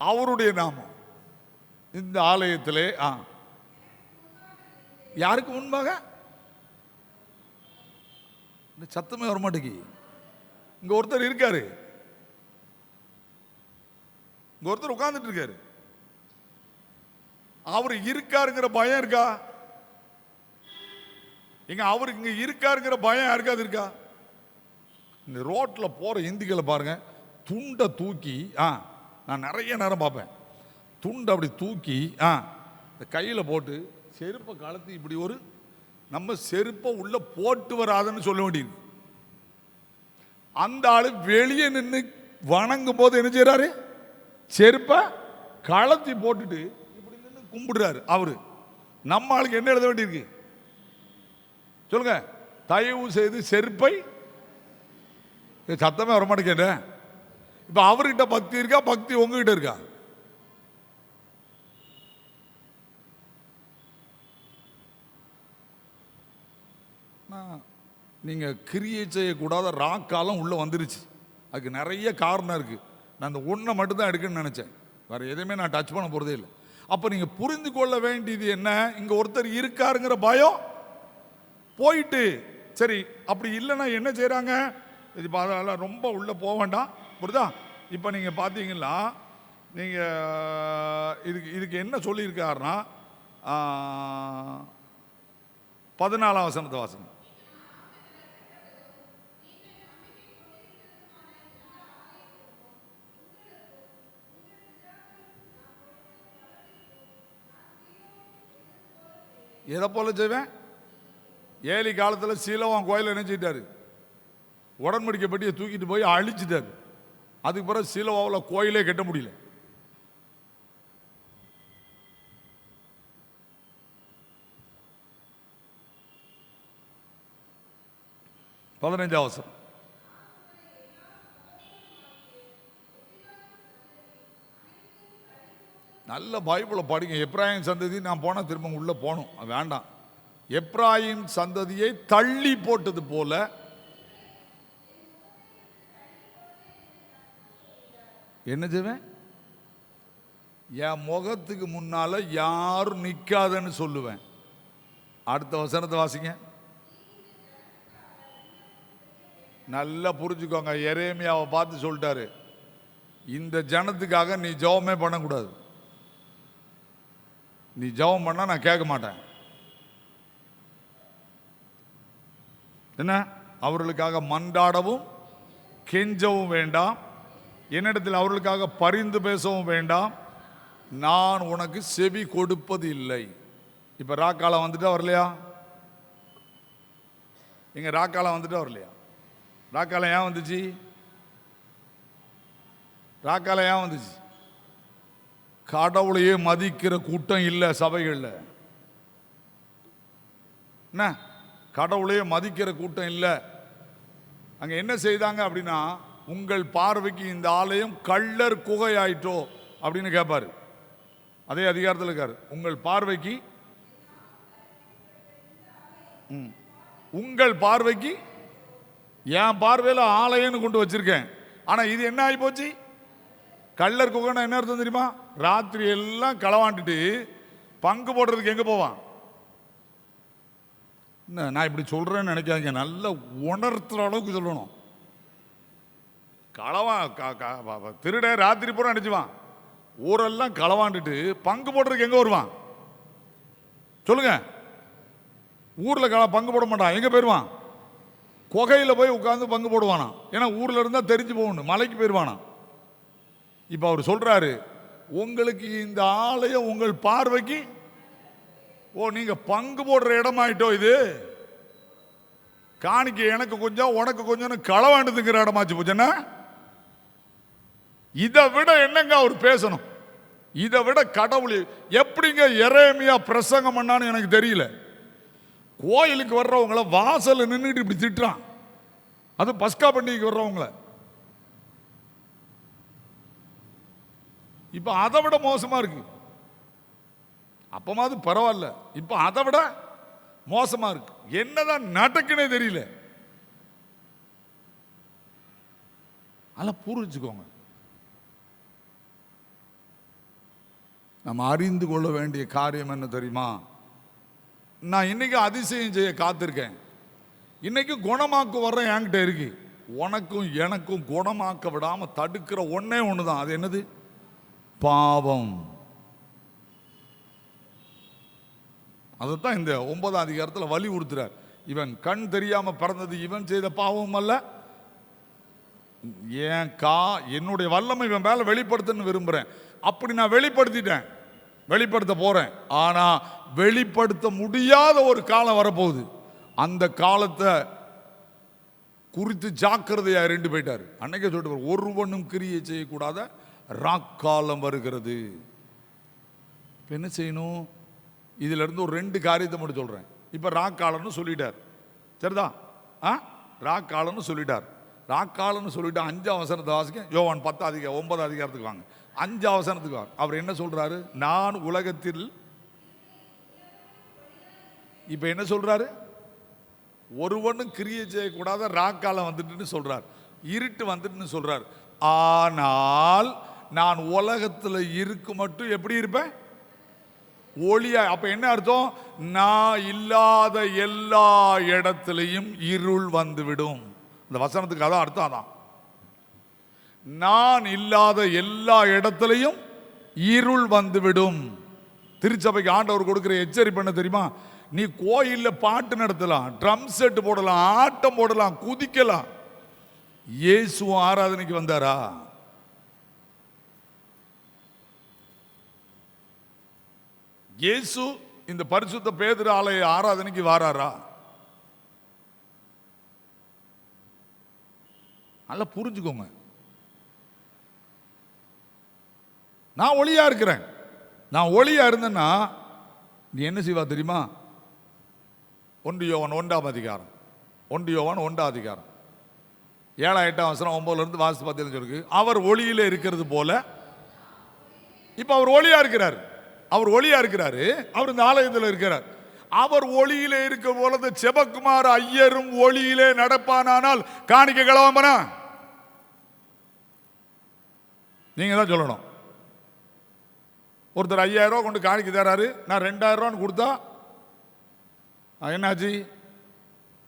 அவருடைய நாமம். இந்த ஆலயத்திலே யாருக்கு முன்பாக? இந்த சத்தமே வரமாட்டேங்கி. இங்க ஒருத்தர் இருக்காரு, இங்க ஒருத்தர் உட்கார்ந்துட்டு இருக்காரு. அவர் இருக்காருங்கிற பயம் இருக்கா? எங்க அவருக்கு இங்க இருக்காருங்கிற பயம் யாருக்காது இருக்கா? இந்த ரோட்ல போற இந்திகளை பாருங்க, துண்டை தூக்கி நான் நிறைய நேரம் பார்ப்பேன், துண்டை அப்படி தூக்கி இந்த கையில் போட்டு செருப்பை கலத்தி இப்படி ஒரு நம்ம செருப்பை உள்ள போட்டு வராதுன்னு சொல்ல வேண்டியிருக்கு. அந்த ஆளு வெளியே நின்று வணங்கும் போது என்ன செய்யறாரு? செருப்பை கலத்தி போட்டுட்டு இப்படி நின்று கும்பிடுறாரு. அவரு நம்ம ஆளுக்கு என்ன எழுத வேண்டியிருக்கு சொல்லுங்க? தயவு செய்து செருப்பை, சத்தமே வரமாட்டேங்க. இப்ப அவர்கிட்ட பக்தி இருக்கா? பக்தி உங்ககிட்ட இருக்கா? நீங்க கிரியை செய்யக்கூடாத ராக்காலம் உள்ள வந்துருச்சு. அதுக்கு நிறைய காரணம் இருக்கு. நான் அந்த ஒன்றை மட்டும் தான் எடுக்கணும்னு நினைச்சேன், வேற எதுவுமே நான் டச் பண்ண போறதே இல்லை. அப்ப நீங்க புரிந்து கொள்ள வேண்டியது என்ன? இங்க ஒருத்தர் இருக்காருங்கிற பயம் போயிட்டு, சரி அப்படி இல்லைன்னா என்ன செய்யறாங்க? இப்போ அதெல்லாம் ரொம்ப உள்ள போக வேண்டாம், புரியுதா? இப்போ நீங்க பார்த்தீங்கன்னா நீங்க இதுக்கு என்ன சொல்லியிருக்காருன்னா 14ஆம் வசனத்தை வாசிங்க. எதை போல செய்வேன்? ஏலி காலத்தில் சீலவான் கோயிலை நினைச்சிட்டாரு, உடன்படிக்கை பெட்டியை தூக்கிட்டு போய் அழிச்சிட்டாரு. அதுக்கு பிறகு சீலவாவில் கோயிலே கட்ட முடியல. பதினஞ்சாவது நல்ல பைபிளை படிங்க. எப்ராயிம் சந்ததி நான் போனால் திரும்ப உள்ள போகணும், வேண்டாம். எப்ராயிம் சந்ததியை தள்ளி போட்டது போல என்ன செய்வேன்? என் முகத்துக்கு முன்னால யாரும் நிக்காதன்னு சொல்லுவேன். அடுத்த வசனத்தை வாசிங்க. நல்லா புரிஞ்சுக்கோங்க. எரேமியாவை பார்த்து சொல்லிட்டாரு, இந்த ஜனத்துக்காக நீ ஜெபமே பண்ணக்கூடாது. நீ ஜெபம் பண்ணா நான் கேட்க மாட்டேன். என்ன? அவர்களுக்காக மன்றாடவும் கெஞ்சவும் வேண்டாம், என்னிடத்தில் அவர்களுக்காக பரிந்து பேசவும் வேண்டாம், நான் உனக்கு செவி கொடுப்பது இல்லை. இப்ப ராக்காலம் வந்துட்டா வரலையா? எங்க ராக்காலம் வந்துட்டா வரலையா? ராக்காலம் ஏன் வந்துச்சு? ராக்காலம் ஏன் வந்துச்சு? கடவுளையே மதிக்கிற கூட்டம் இல்லை சபைகள்ல. என்ன? கடவுளையே மதிக்கிற கூட்டம் இல்லை. அங்க என்ன செய்தாங்க அப்படின்னா, உங்கள் பார்வைக்கு இந்த ஆலயம் கள்ளர் குகை ஆயிட்டோ அப்படின்னு கேட்பாரு. அதே அதிகாரத்தில் இருக்காரு. உங்கள் பார்வைக்கு, உங்கள் பார்வைக்கு, என் பார்வையில் ஆலயம்னு கொண்டு வச்சிருக்கேன், ஆனா இது என்ன ஆகி போச்சு? கள்ளர் குகைன்னா என்ன அர்த்தம் தெரியுமா? ராத்திரி எல்லாம் களவாண்டுட்டு பங்கு போடுறதுக்கு எங்க போவான்? நான் இப்படி சொல்றேன்னு நினைக்காதீங்க, நல்ல உணர்த்துற அளவுக்கு சொல்லணும். களவான் திருட ராத்திரி பூரா அடிச்சுவான், ஊரெல்லாம் களவாண்டுட்டு பங்கு போடுறதுக்கு எங்க வருவான் சொல்லுங்க? ஊர்ல பங்கு போட மாட்டான். எங்க போயிருவான்? குகையில போய் உட்கார்ந்து பங்கு போடுவானா. ஏன்னா ஊர்ல இருந்தா தெரிஞ்சு போகணும், மலைக்கு போயிருவானா. இப்ப அவர் சொல்றாரு, உங்களுக்கு இந்த ஆலயம் உங்கள் பார்வைக்கு, நீங்க பங்கு போடுற இடமாயிட்டோ, இது காணிக்க எனக்கு கொஞ்சம் உனக்கு கொஞ்சம் களவாண்டுங்கிற இடமாச்சு போச்சுன்னா, இதை விட என்னங்க அவர் பேசணும்? இதை விட கடவுள் எப்படிங்க எரேமியா பிரசங்கம் பண்ணான்னு எனக்கு தெரியல. கோயிலுக்கு வர்றவங்கள வாசல்ல நின்றுட்டு இப்படி திட்டுறான், அது பஸ்கா பண்டிகைக்கு வர்றவங்கள. இப்ப அதை விட மோசமா இருக்கு. அப்பமாவது பரவாயில்ல, இப்ப அதை விட மோசமா இருக்கு. என்னதான் நடக்குன்னே தெரியல. அதெல்லாம் புரிஞ்சுக்கோங்க. நம்ம அறிந்து கொள்ள வேண்டிய காரியம் என்ன தெரியுமா? நான் இன்னைக்கு அதிசயம் செய்ய காத்திருக்கேன். இன்னைக்கு குணமாக்கு வர்ற என்கிட்ட இருக்கு. உனக்கும் எனக்கும் குணமாக்க விடாம தடுக்கிற ஒன்னே ஒண்ணுதான். அது என்னது? பாவம். அதைத்தான் இந்த 9ஆம் அதிகாரத்தில் வலியுறுத்துறார். இவன் கண் தெரியாம பிறந்தது இவன் செய்த பாவம் அல்ல, என்னுடைய வல்லமை இவன் மேல வெளிப்படுத்தன்னு விரும்புறேன். அப்படி நான் வெளிப்படுத்திட்டேன், வெளிப்படுத்த போறேன். ஆனா வெளிப்படுத்த முடியாத ஒரு காலம் வரப்போகுது. அந்த காலத்தை குறித்து ஜாக்கிரதையா ரெண்டு போயிட்டாரு. அன்னைக்கே சொல்லிட்டு, ஒருவனும் கிரியை செய்யக்கூடாத ராக்காலம் வருகிறது. என்ன செய்யணும்? இதுல இருந்து ஒரு 2 காரியத்தை மட்டும் சொல்றேன். இப்ப ராக்காலன்னு சொல்லிட்டார், சரிதான்? ராக்காலன்னு சொல்லிட்டார். ராக்காலன்னு சொல்லிட்டு 5ஆம் வசனத்தை வாசிக்க. யோவான் 9ஆம் அதிகாரத்துக்கு வாங்க, 5ஆம் வசனத்துக்கு வாங்க. அவர் என்ன சொல்றாரு? நான் உலகத்தில், இப்ப என்ன சொல்றாரு? ஒருவனும் கிரியை செய்யக்கூடாத ராக்காலம் வந்துட்டுன்னு சொல்றார், இருட்டு வந்துட்டுன்னு சொல்றார். ஆனால் நான் உலகத்தில் இருக்கு மட்டும் எப்படி இருப்பேன்? ஒளியா. அப்ப என்ன அர்த்தம்? நான் இல்லாத எல்லா இடத்திலையும் இருள் வந்துவிடும். இந்த வசனத்துக்கு அதான் அர்த்தம். அதான், நான் இல்லாத எல்லா இடத்திலையும் இருள் வந்துவிடும். திருச்சபைக்கு ஆண்டவர் கொடுக்கிற எச்சரிப்பு என்ன தெரியுமா? நீ கோயில்ல பாட்டு நடத்தலாம், ட்ரம் செட் போடலாம், ஆட்டம் போடலாம், குதிக்கலாம். இயேசு ஆராதனைக்கு வந்தாரா? இயேசு இந்த பரிசுத்த பேதுரு ஆலய ஆராதனைக்கு வாராரா? நல்லா புரிஞ்சுக்கோங்க. நான் ஒளியா இருக்கிறேன். நான் ஒளியா இருந்தேன்னா நீ என்ன செய்வா தெரியுமா? 1 யோவான் 1ஆம் அதிகாரம், 1 யோவான் 1ஆம் அதிகாரம் 7, 8 வசனம் 9ல இருந்து வாசித்து பார்த்தீங்கன்னு இருக்கு. அவர் ஒளியில இருக்கிறது போல, இப்ப அவர் ஒளியா இருக்கிறார். அவர் ஒளியா இருக்கிறாரு. அவர் இந்த ஆலயத்தில் இருக்கிறார். அவர் ஒளியிலே இருக்க போல செபக்குமார் ஐயரும் ஒளியிலே நடப்பானால் காணிக்க கிளம்பனா? நீங்க தான் சொல்லணும். ஒருத்தர் 5000 ரூபா கொண்டு காணிக்க தராரு, நான் 2000 ரூபான்னு கொடுத்தா என்னாச்சு?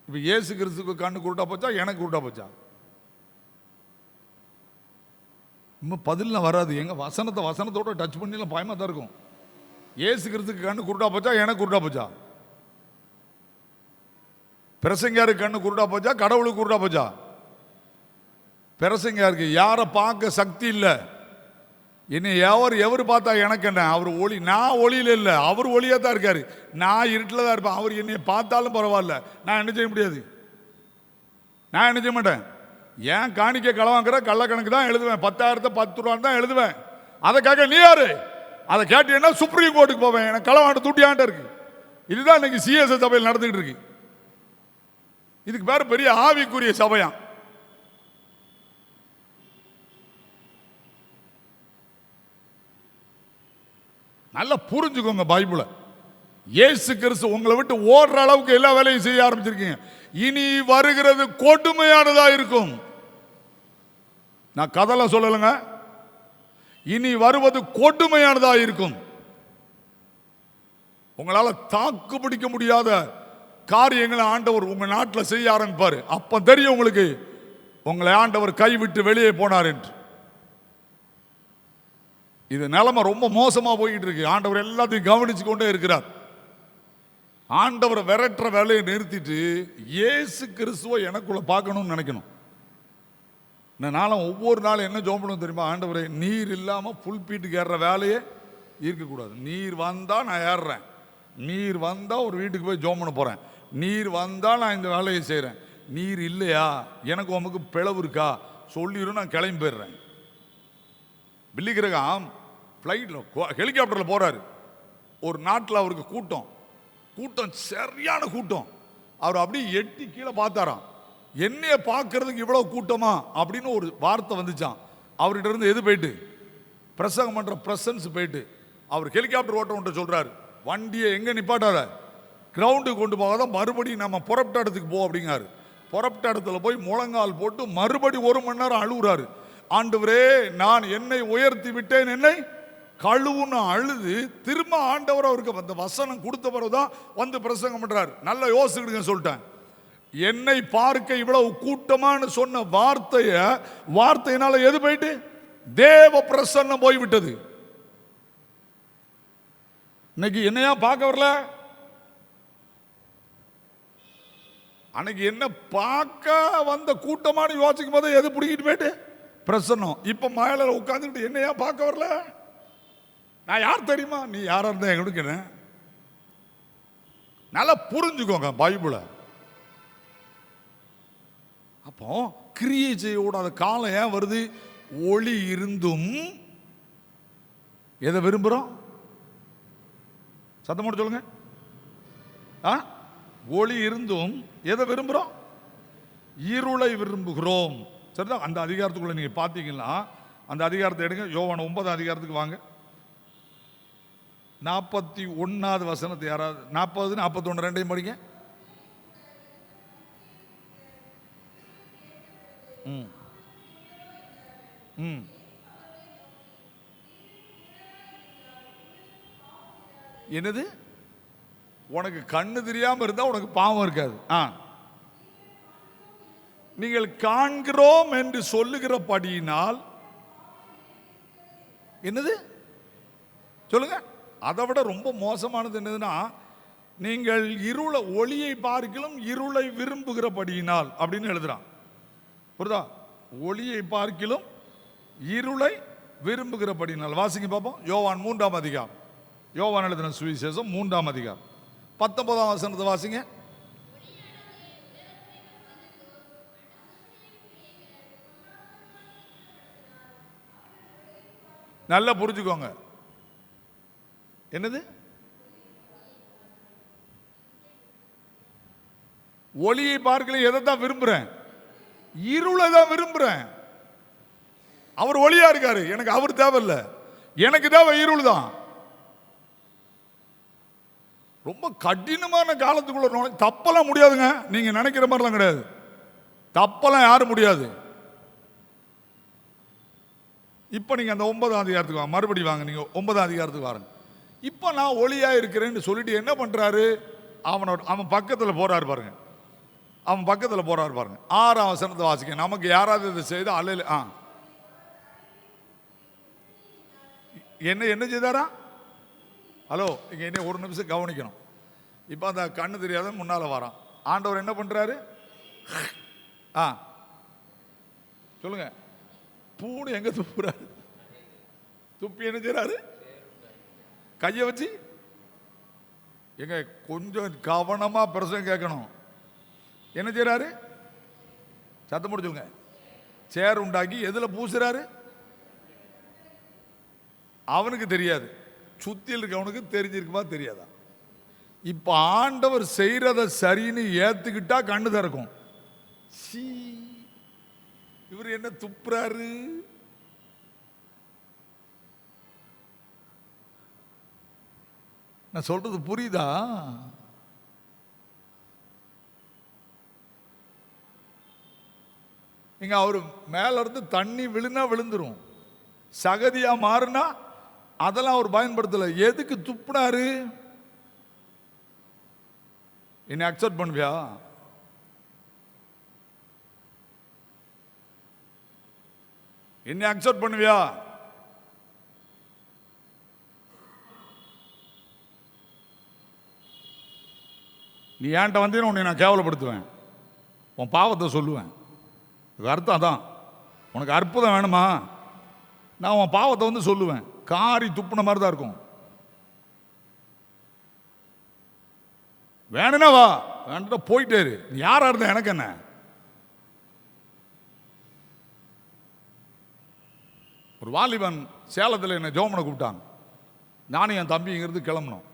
இப்ப இயேசு கிறிஸ்துக்கு கண்ணு குருட்டா போச்சா, எனக்கு குருட்டா போச்சா? இன்னும் பதிலாம் வராது. எங்க வசனத்தோட டச் பண்ணி பயமா தான் இருக்கும். இயேசு கிறிஸ்துக்கு கண்ணு குருட்டா போச்சா, எனக்கு குருட்டா போச்சா? பிரசங்கியாருக்கு கண்ணு குருட்டா போச்சா, கடவுளுக்கு குருட்டா போச்சா? பிரசங்கியாருக்கு யாரை பார்க்க சக்தி இல்லை. என்னை எவர் பார்த்தா எனக்கு என்ன? அவர் ஒளி, நான் ஒளியில இல்லை, அவர் ஒளியா தான் இருக்காரு. நான் இருட்டில் தான் இருப்பேன். அவர் என்னை பார்த்தாலும் பரவாயில்ல, நான் என்ன செய்ய முடியாது, நான் என்ன செய்ய மாட்டேன். ஏன் காணிக்க களவாங்கிற கள்ளக்கணக்கு தான் எழுதுவேன், 10,000 10 ரூபான்னு தான் எழுதுவேன். அதை கேட்க நீ யாரு? அதை கேட்டீங்கன்னா சுப்ரீம் கோர்ட்டுக்கு போவேன், எனக்கு களவாண்ட தூட்டியாண்ட இருக்கு. இதுதான் இன்னைக்கு சிஎஸ்ஐ சபையில் நடந்துகிட்டு இருக்கு. இதுக்கு பேர் பெரிய ஆவிக்குரிய சபையா. நல்லா புரிஞ்சுக்கோங்க பைபிளை. இயேசு கிறிஸ்து உங்களை விட்டு ஓடுற அளவுக்கு எல்லா வேலையும் செய்ய ஆரம்பிச்சிருக்கீங்க. இனி வருகிறது கொடுமையானதா இருக்கும். நான் கதெல்லாம் சொல்லலைங்க, இனி வருவது கொடுமையானதா இருக்கும். உங்களால தாக்கு பிடிக்க முடியாத காரியங்களை ஆண்டவர் உங்க நாட்டில் செய்ய ஆரம்பிப்பாரு. அப்ப தெரியும் உங்களுக்கு உங்களை ஆண்டவர் கைவிட்டு வெளியே போனார் என்று. இது நிலைமை ரொம்ப மோசமா போயிட்டு இருக்கு. ஆண்டவர் எல்லாத்தையும் கவனிச்சு கொண்டே இருக்கிறார். ஆண்டவரை விரட்டுற வேலையை நிறுத்திட்டு இயேசு கிறிஸ்துவை எனக்குள்ள பார்க்கணும்னு நினைக்கணும். நானும் ஒவ்வொரு நாளும் என்ன ஜெபம் பண்ணுவேன் தெரியுமா? ஆண்டவரே, நீர் இல்லாம புல் பீட்டுக்கு ஏறுற வேலையே இருக்கக்கூடாது. நீர் வந்தா நான் ஏறுறேன், நீர் வந்தா ஒரு வீட்டுக்கு போய் ஜெபம் பண்ண போறேன், நீர் வந்தா நான் இந்த வேலையை செய்யறேன். நீர் இல்லையா, எனக்கு உமக்கு பிளவு இருக்கா சொல்லிடும், நான் கிளம்பி போயிடுறேன். பில்லி கிரகாம் ஃப்ளைட்டில் ஹெலிகாப்டரில் போறாரு. ஒரு நாட்டில் அவருக்கு கூட்டம் சரியான கூட்டம். அவர் அப்படியே எட்டி கீழே பார்த்தாராம். என்னைய பார்க்கறதுக்கு இவ்வளவு கூட்டமா அப்படின்னு ஒரு வார்த்தை வந்துச்சான். அவர்கிட்ட இருந்து எது போயிட்டு, பிரசங்கம் பண்ற பிரசன்ஸ் போயிட்டு. அவர் ஹெலிகாப்டர் ஓட்ட சொல்றாரு, வண்டியை எங்க நிப்பாட்டாத, கிரவுண்டுக்கு கொண்டு போகாத, மறுபடியும் நம்ம புறப்பட்ட இடத்துக்கு போ அப்படிங்காரு. புறப்பட்ட இடத்துல போய் முழங்கால் போட்டு மறுபடி 1 மணி நேரம் அழுகுறாரு. ஆண்டவரே, நான் என்னை உயர்த்தி விட்டேன், என்னை கழுவுன்னு அழுது திரும்ப ஆண்டவர் அவருக்கு அந்த வசனம் கொடுத்த பிறகுதான் வந்து பிரசங்கம் பண்றாரு. நல்லா யோசிக்கிடுங்க சொல்லிட்டேன். என்னை பார்க்க இவ்வளவு கூட்டமானு சொன்ன வார்த்தையினால எது போயிட்டு, தேவ பிரசன்னம் போய்விட்டது. இன்னைக்கு என்னையா பார்க்க வரல, அன்னைக்கு என்ன பார்க்க வந்த கூட்டமான யோசிக்கும் போது எது பிடிக்கிட்டு போயிட்டு பிரசன்னம். இப்ப மேல உட்காந்துக்கிட்டு என்னையா பார்க்க வரல, நான் யார் தெரியுமா, நீ யாரா இருந்தா எங்களுக்கு நல்லா புரிஞ்சுக்கோங்க பைபிளை. அப்போ கிரியை செய்யக்கூடாத காலம் ஏன் வருது? ஒளி இருந்தும் எதை விரும்புகிறோம்? சத்தம் போட்டு சொல்லுங்க. ஒளி இருந்தும் எதை விரும்புகிறோம்? இருளை விரும்புகிறோம். சரிதான். அந்த அதிகாரத்துக்குள்ள நீங்க பார்த்தீங்கன்னா, அந்த அதிகாரத்தை எடுங்க. யோவான் 9 அதிகாரத்துக்கு வாங்க. 41வது வசனத்தை யாராவது 40, 41 ரெண்டையும் படிங்க. என்னது? உனக்கு கண்ணு தெரியாம இருந்தா உனக்கு பாவம் இருக்காது. நீங்கள் காண்கிறோம் என்று சொல்லுகிறபடியினால் என்னது சொல்லுங்க. அதை விட ரொம்ப மோசமானது என்னதுன்னா, நீங்கள் ஒளியை பார்க்கிலும் இருளை விரும்புகிறபடியினால் அப்படின்னு எழுதுறான். புரியுதா? ஒளியை பார்க்கிலும் இருளை விரும்புகிறபடியினால். வாசிங்க பார்ப்போம். யோவான் 3ஆம் அதிகாரம். யோவான் எழுதின சுவிசேஷம் 3ஆம் அதிகாரம் 19ஆம் வசனத்தை வாசிங்க. நல்லா புரிஞ்சுக்கோங்க. என்னது? ஒளியை பார்க்கல. எதை தான் விரும்புறேன்? இருளை தான் விரும்புறேன். அவர் ஒளியா இருக்காரு, எனக்கு அவர் தேவையில்லை, எனக்கு தேவை இருள் தான். ரொம்ப கடினமான காலத்துக்குள்ள தப்பெல்லாம் முடியாதுங்க. நீங்க நினைக்கிற மாதிரிலாம் கிடையாது. தப்பெல்லாம் யாரும் முடியாது. இப்ப நீங்க அந்த 9ஆம் அதிகாரத்துக்கு வாங்க. மறுபடி வாங்க. நீங்க 9ஆம் அதிகாரத்துக்கு வாருங்க. இப்ப நான் ஒளியா இருக்கிறேன்னு சொல்லிட்டு என்ன பண்றாரு? அவன் பக்கத்துல போறாரு பாருங்க. அவன் பக்கத்துல போறாரு பாருங்க. 6ஆம் வசனத்தை வாசிக்க. நமக்கு யாராவது இதை செய்து அல்ல என்ன செய்தாரா? ஹலோ, இங்க என்ன ஒரு நிமிஷம் கவனிக்கணும். இப்ப அந்த கண்ணு தெரியாத முன்னால வரான். ஆண்டவர் என்ன பண்றாரு? சொல்லுங்க. பூனை எங்க துப்புறாரு? துப்பி என்ன செய்யறாரு? கையை வச்சு. எங்க கொஞ்சம் கவனமா பிரசங்கம் கேட்கணும். என்ன செய்யறாரு? சத்தம் போட்டு சொல்லுங்க. சேர் உண்டாக்கி எதுல பூசுறாரு? அவனுக்கு தெரியாது, சுத்தியில் இருக்கவனுக்கு தெரிஞ்சிருக்குமா தெரியாதா? இப்ப ஆண்டவர் செய்யறத சரின்னு ஏத்துக்கிட்டா கண்ணு திறக்கும். இவர் என்ன துப்புறாரு? நான் சொல்றது புரியுதா? இங்க அவரு மேல இருந்து தண்ணி விழுனா விழுந்துரும், சகதியா மாறுனா அதெல்லாம் அவர் பயன்படுத்தல. எதுக்கு துப்புனாரு? என்னை அக்செப்ட் பண்ணுவியா? என்னை அக்செப்ட் பண்ணுவியா? நீ ஏன்ட்ட வந்தீங்கன்னா உன்னை நான் கேவலப்படுத்துவேன், உன் பாவத்தை சொல்லுவேன். அர்த்தம் அதான். உனக்கு அற்புதம் வேணுமா? நான் உன் பாவத்தை வந்து சொல்லுவேன். காரி துப்புன மாதிரி தான் இருக்கும். வேணும்னா வா, வேணும்னா போயிட்டே இரு. நீ யாரா இருந்த எனக்கு என்ன? ஒரு வாலிபன் சேலத்தில் என்னை ஜோமனை கூப்பிட்டாங்க. நானும் என் தம்பி இங்கிருந்து கிளம்பணும்.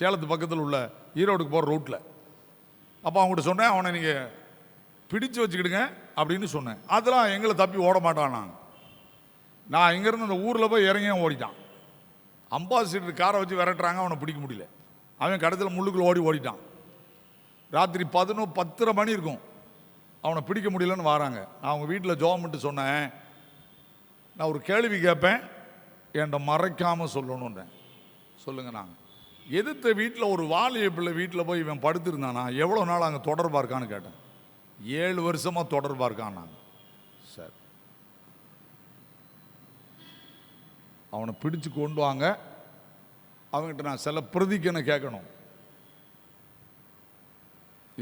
சேலத்து பக்கத்தில் உள்ள ஈரோடுக்கு போகிற ரூட்டில். அப்போ அவங்ககிட்ட சொன்னேன், அவனை நீங்கள் பிடிச்சு வச்சுக்கிடுங்க அப்படின்னு சொன்னேன். அதெல்லாம் எங்களை தப்பி ஓட மாட்டான். நான் இங்கேருந்து அந்த ஊரில் போய் இறங்கிய ஓடிட்டான். அம்பாசிடர் காரை வச்சு விரட்டுறாங்க, அவனை பிடிக்க முடியல. அவன் கடத்தில் முள்ளுக்குள்ள ஓடிட்டான். ராத்திரி 11:10 மணி இருக்கும். அவனை பிடிக்க முடியலன்னு வராங்க. நான் அவங்க வீட்டில் ஜோமன்ட்டு சொன்னேன், நான் ஒரு கேள்வி கேட்பேன், என்கிட்ட மறைக்காமல் சொல்லணுன்றேன். சொல்லுங்க. நாங்கள் எதிர்த்த வீட்டில் ஒரு வாலிய பிள்ளை வீட்டில் போய் இவன் படுத்திருந்தானா, எவ்வளோ நாள் அங்கே தொடர்பாக இருக்கான்னு கேட்டேன். 7 வருஷமாக தொடர்பாக இருக்கான். நாங்கள் சார் அவனை பிடிச்சு கொண்டு வாங்க, அவங்ககிட்ட நான் சில பிரதிக்கனை கேட்கணும்,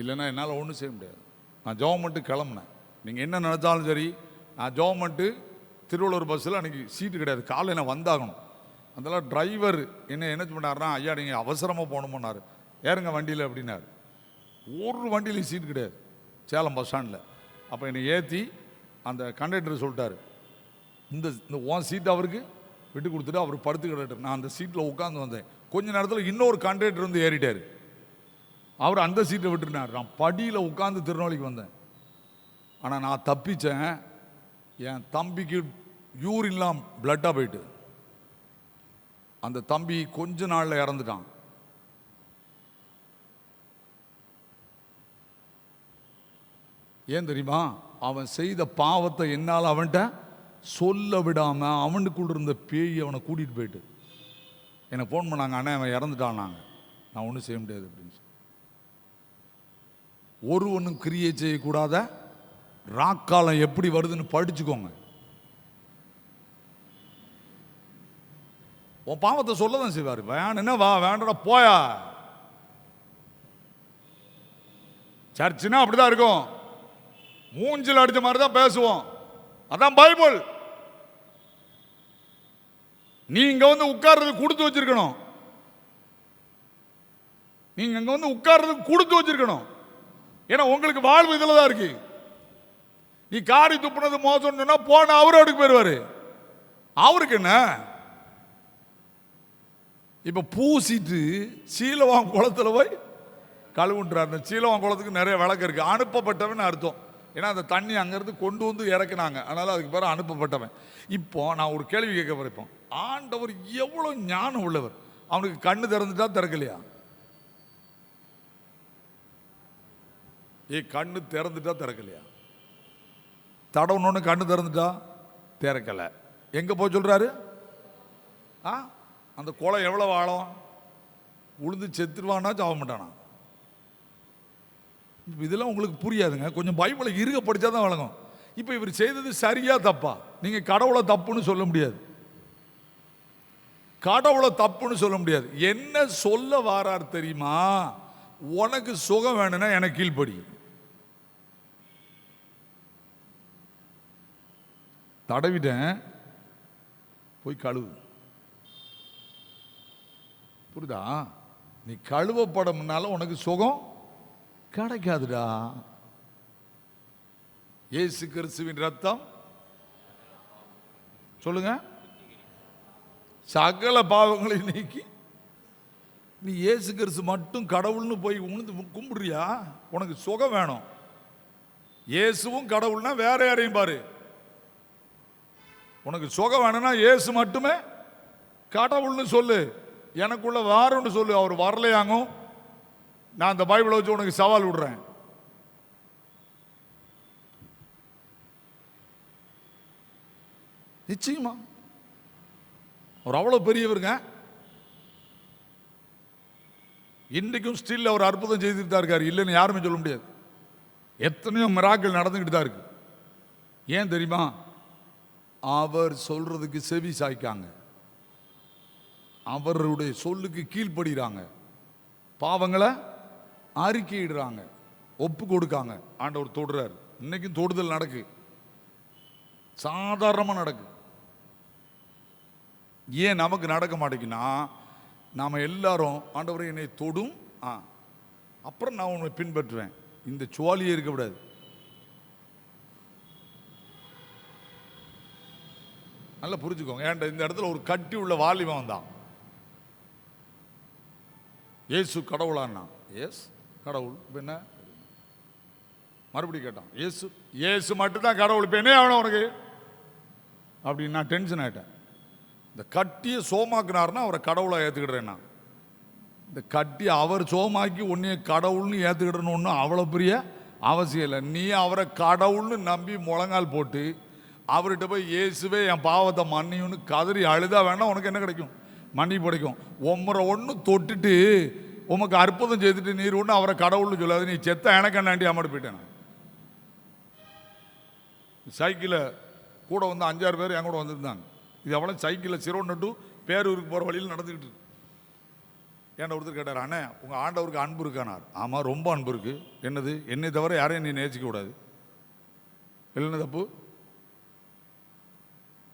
இல்லைன்னா என்னால் ஒன்றும் செய்ய முடியாது. நான் ஜெபம் பண்ணிட்டு கிளம்புனேன். நீங்கள் என்ன நினச்சாலும் சரி, நான் ஜெபம் பண்ணிட்டு திருவள்ளூர் பஸ்ஸில் அன்றைக்கி சீட்டு கிடையாது, காலையில் நான் வந்தாகணும். அதெல்லாம் டிரைவர் என்ன பண்ணாருன்னா, ஐயா நீங்கள் அவசரமாக போகணுமோன்னாரு. ஏறுங்க வண்டியில் அப்படின்னாரு. ஒரு வண்டியிலையும் சீட்டு கிடையாது சேலம் பஸ் ஸ்டாண்டில். அப்போ என்னை ஏற்றி அந்த கண்டக்டர் சொல்லிட்டாரு, இந்த உன் சீட்டு அவருக்கு விட்டு கொடுத்துட்டு அவர் படுத்துக்கிட்டார். நான் அந்த சீட்டில் உட்காந்து வந்தேன். கொஞ்ச நேரத்தில் இன்னொரு கண்டக்டர் வந்து ஏறிட்டார். அவர் அந்த சீட்டை விட்டுருந்தார். நான் படியில் உட்காந்து திருநெல்வேலிக்கு வந்தேன். ஆனால் நான் தப்பிச்சேன். என் தம்பிக்கு யூரின்லாம் பிளட்டாக போயிட்டு அந்த தம்பி கொஞ்ச நாளில் இறந்துட்டான். ஏன் தெரியுமா? அவன் செய்த பாவத்தை என்னால் அவன்கிட்ட சொல்ல விடாமல் அவனுக்குள்ள இருந்த பேய் அவனை கூட்டிகிட்டு போயிட்டு எனக்கு ஃபோன் பண்ணாங்க, அண்ணே அவன் இறந்துட்டான். நான் ஒன்றும் செய்ய முடியாது அப்படின்னு சொல்லி. ஒன்றும் கிரியை செய்யக்கூடாத ராக்காலம் எப்படி வருதுன்னு படிச்சுக்கோங்க. உன் பாவத்தை சொல்ல தான் செய்வார். வேணுன்னா வா, வேண்டா போயா. சர்ச்சுன்னா அப்படிதான் இருக்கும். மூஞ்சில் அடிச்ச மாதிரி தான் பேசுவோம். அதான் பைபிள். நீங்க வந்து உட்கார்றதுக்கு கொடுத்து வச்சிருக்கணும். நீங்க அங்க வந்து உட்கார்றதுக்கு கொடுத்து வச்சிருக்கணும். ஏன்னா உங்களுக்கு வாழ்வு இதில் தான் இருக்கு. நீ காரி துப்புனது மோசம் சொன்னா போன அவரோடுக்கு போயிடுவாரு. அவருக்கு என்ன? இப்ப பூசிட்டு சீலவான் குளத்துல போய் கழுவுன்றார். சீலவான் குளத்துக்கு நிறைய விளக்கு இருக்கு. அனுப்பப்பட்டவன் அர்த்தம். ஏன்னா அந்த தண்ணி அங்கிருந்து கொண்டு வந்து இறக்குனாங்க. அதனால அதுக்கு பேர் அனுப்பப்பட்டவன். இப்போ நான் ஒரு கேள்வி கேட்க போறேன். ஆண்டவர் எவ்வளவு ஞானம் உள்ளவர். அவனுக்கு கண்ணு திறந்துட்டா திறக்கலையா? கண்ணு திறந்துட்டா திறக்கலையா? தடவுன்னு கண்ணு திறந்துட்டா திறக்கல. எங்க போய் சொல்றாரு? அந்த குளம் எவ்வளவு ஆழம்? உளுந்து செத்துருவானா சாவ மாட்டானா? இதெல்லாம் உங்களுக்கு புரியாதுங்க. கொஞ்சம் பைபிளை இருக படிச்சாதான் வழங்கும். இப்ப இவர் செய்தது சரியா தப்பா? நீங்க கடவுளை தப்புன்னு சொல்ல முடியாது. கடவுளை தப்புன்னு சொல்ல முடியாது. என்ன சொல்ல வாரார் தெரியுமா? உனக்கு சுகம் வேணும்னா எனக்கு கீழ்படி. தடவிட்டேன், போய் கழுவு. புரியுதா? நீ கழுவப்பட முன்னால உனக்கு சுகம் கிடைக்காதுடா. இயேசு கிறிஸ்துவின் ரத்தம் சொல்லுங்க சகல பாவங்களை நீக்கி. நீ இயேசு கிறிஸ்து மட்டும் கடவுள்னு போய் உணர்ந்து கும்பிடுறியா? உனக்கு சுகம் வேணும். இயேசுவும் கடவுள்னா வேற யாரையும் பாரு. உனக்கு சுகம் வேணும்னா இயேசு மட்டுமே கடவுள்னு சொல்லு. எனக்குள்ள வாரம்னு சொல்லு. அவர் வரலையாங்க, நான் அந்த பைபிளை வச்சு உனக்கு சவால் விடுறேன். நிச்சயமா அவர் அவ்வளவு பெரியவருங்க. இன்றைக்கும் ஸ்டில் அவர் அற்புதம் செய்துட்டு தான் இருக்காரு. இல்லைன்னு யாருமே சொல்ல முடியாது. எத்தனையோ மிராக்கள் நடந்துகிட்டு தான் இருக்கு. ஏன் தெரியுமா? அவர் சொல்றதுக்கு செவி சாய்க்காங்க, அவருடைய சொல்லுக்கு கீழ்ப்படுகிறாங்க, பாவங்களை அறிக்கையிடுறாங்க, ஒப்பு கொடுக்காங்க. ஆண்டவர் தொடுறார். இன்னைக்கும் தொடுதல் நடக்கு, சாதாரணமாக நடக்கு. ஏன் நமக்கு நடக்க மாட்டேங்குன்னா, நாம் எல்லாரும் ஆண்டவரை என்னை தொடும், அப்புறம் நான் உன்னை பின்பற்றுவேன், இந்த சுவாலியே இருக்கக்கூடாது. நல்லா புரிஞ்சுக்கோங்க. ஏன்டா இந்த இடத்துல ஒரு கட்டி உள்ள வாலிபன் வந்தான். இயேசு கடவுளான்னா, எஸ் கடவுள். இப்போ என்ன மறுபடியும் கேட்டான், இயேசு இயேசு மட்டும்தான் கடவுள், இப்போ என்ன ஆகணும் உனக்கு அப்படின்னு நான் டென்ஷன் ஆகிட்டேன். இந்த கட்டியை சோமாக்குனாருன்னா அவரை கடவுளாக ஏற்றுக்கிடுறேன்னா, இந்த கட்டியை அவர் சோமாக்கி உன்னைய கடவுள்னு ஏற்றுக்கிடணும் ஒன்றும் அவ்வளோ பெரிய அவசியம் இல்லை. நீ அவரை கடவுள்னு நம்பி முழங்கால் போட்டு அவர்கிட்ட போய் இயேசுவே என் பாவத்தை மன்னியுன்னு கதறி அழுதா வேணா உனக்கு என்ன கிடைக்கும்? மன்னிப்பு கிடைக்கும். உம்மரை ஒன்று தொட்டுட்டு உமக்கு அற்புதம் செய்துட்டு நீர் ஒன்று அவரை கடவுள்னு சொல்லாது. நீ செத்த எனக்கு என்னாண்டி அம்மாட்டு போயிட்டேன். சைக்கிளை கூட வந்து 5-6 பேர் என் கூட வந்திருந்தாங்க. இது எவ்வளோ சைக்கிளில் சிறுவன் டு பேரூருக்கு போகிற வழியில் நடந்துக்கிட்டு ஏன்னா ஒருத்தர் கேட்டார், அண்ணே உங்கள் ஆண்டவருக்கு அன்பு இருக்கானார். ஆமாம், ரொம்ப அன்பு இருக்கு. என்னது? என்னை தவிர யாரையும் நீ நேசிக்க கூடாது. இல்லைன்னா தப்பு,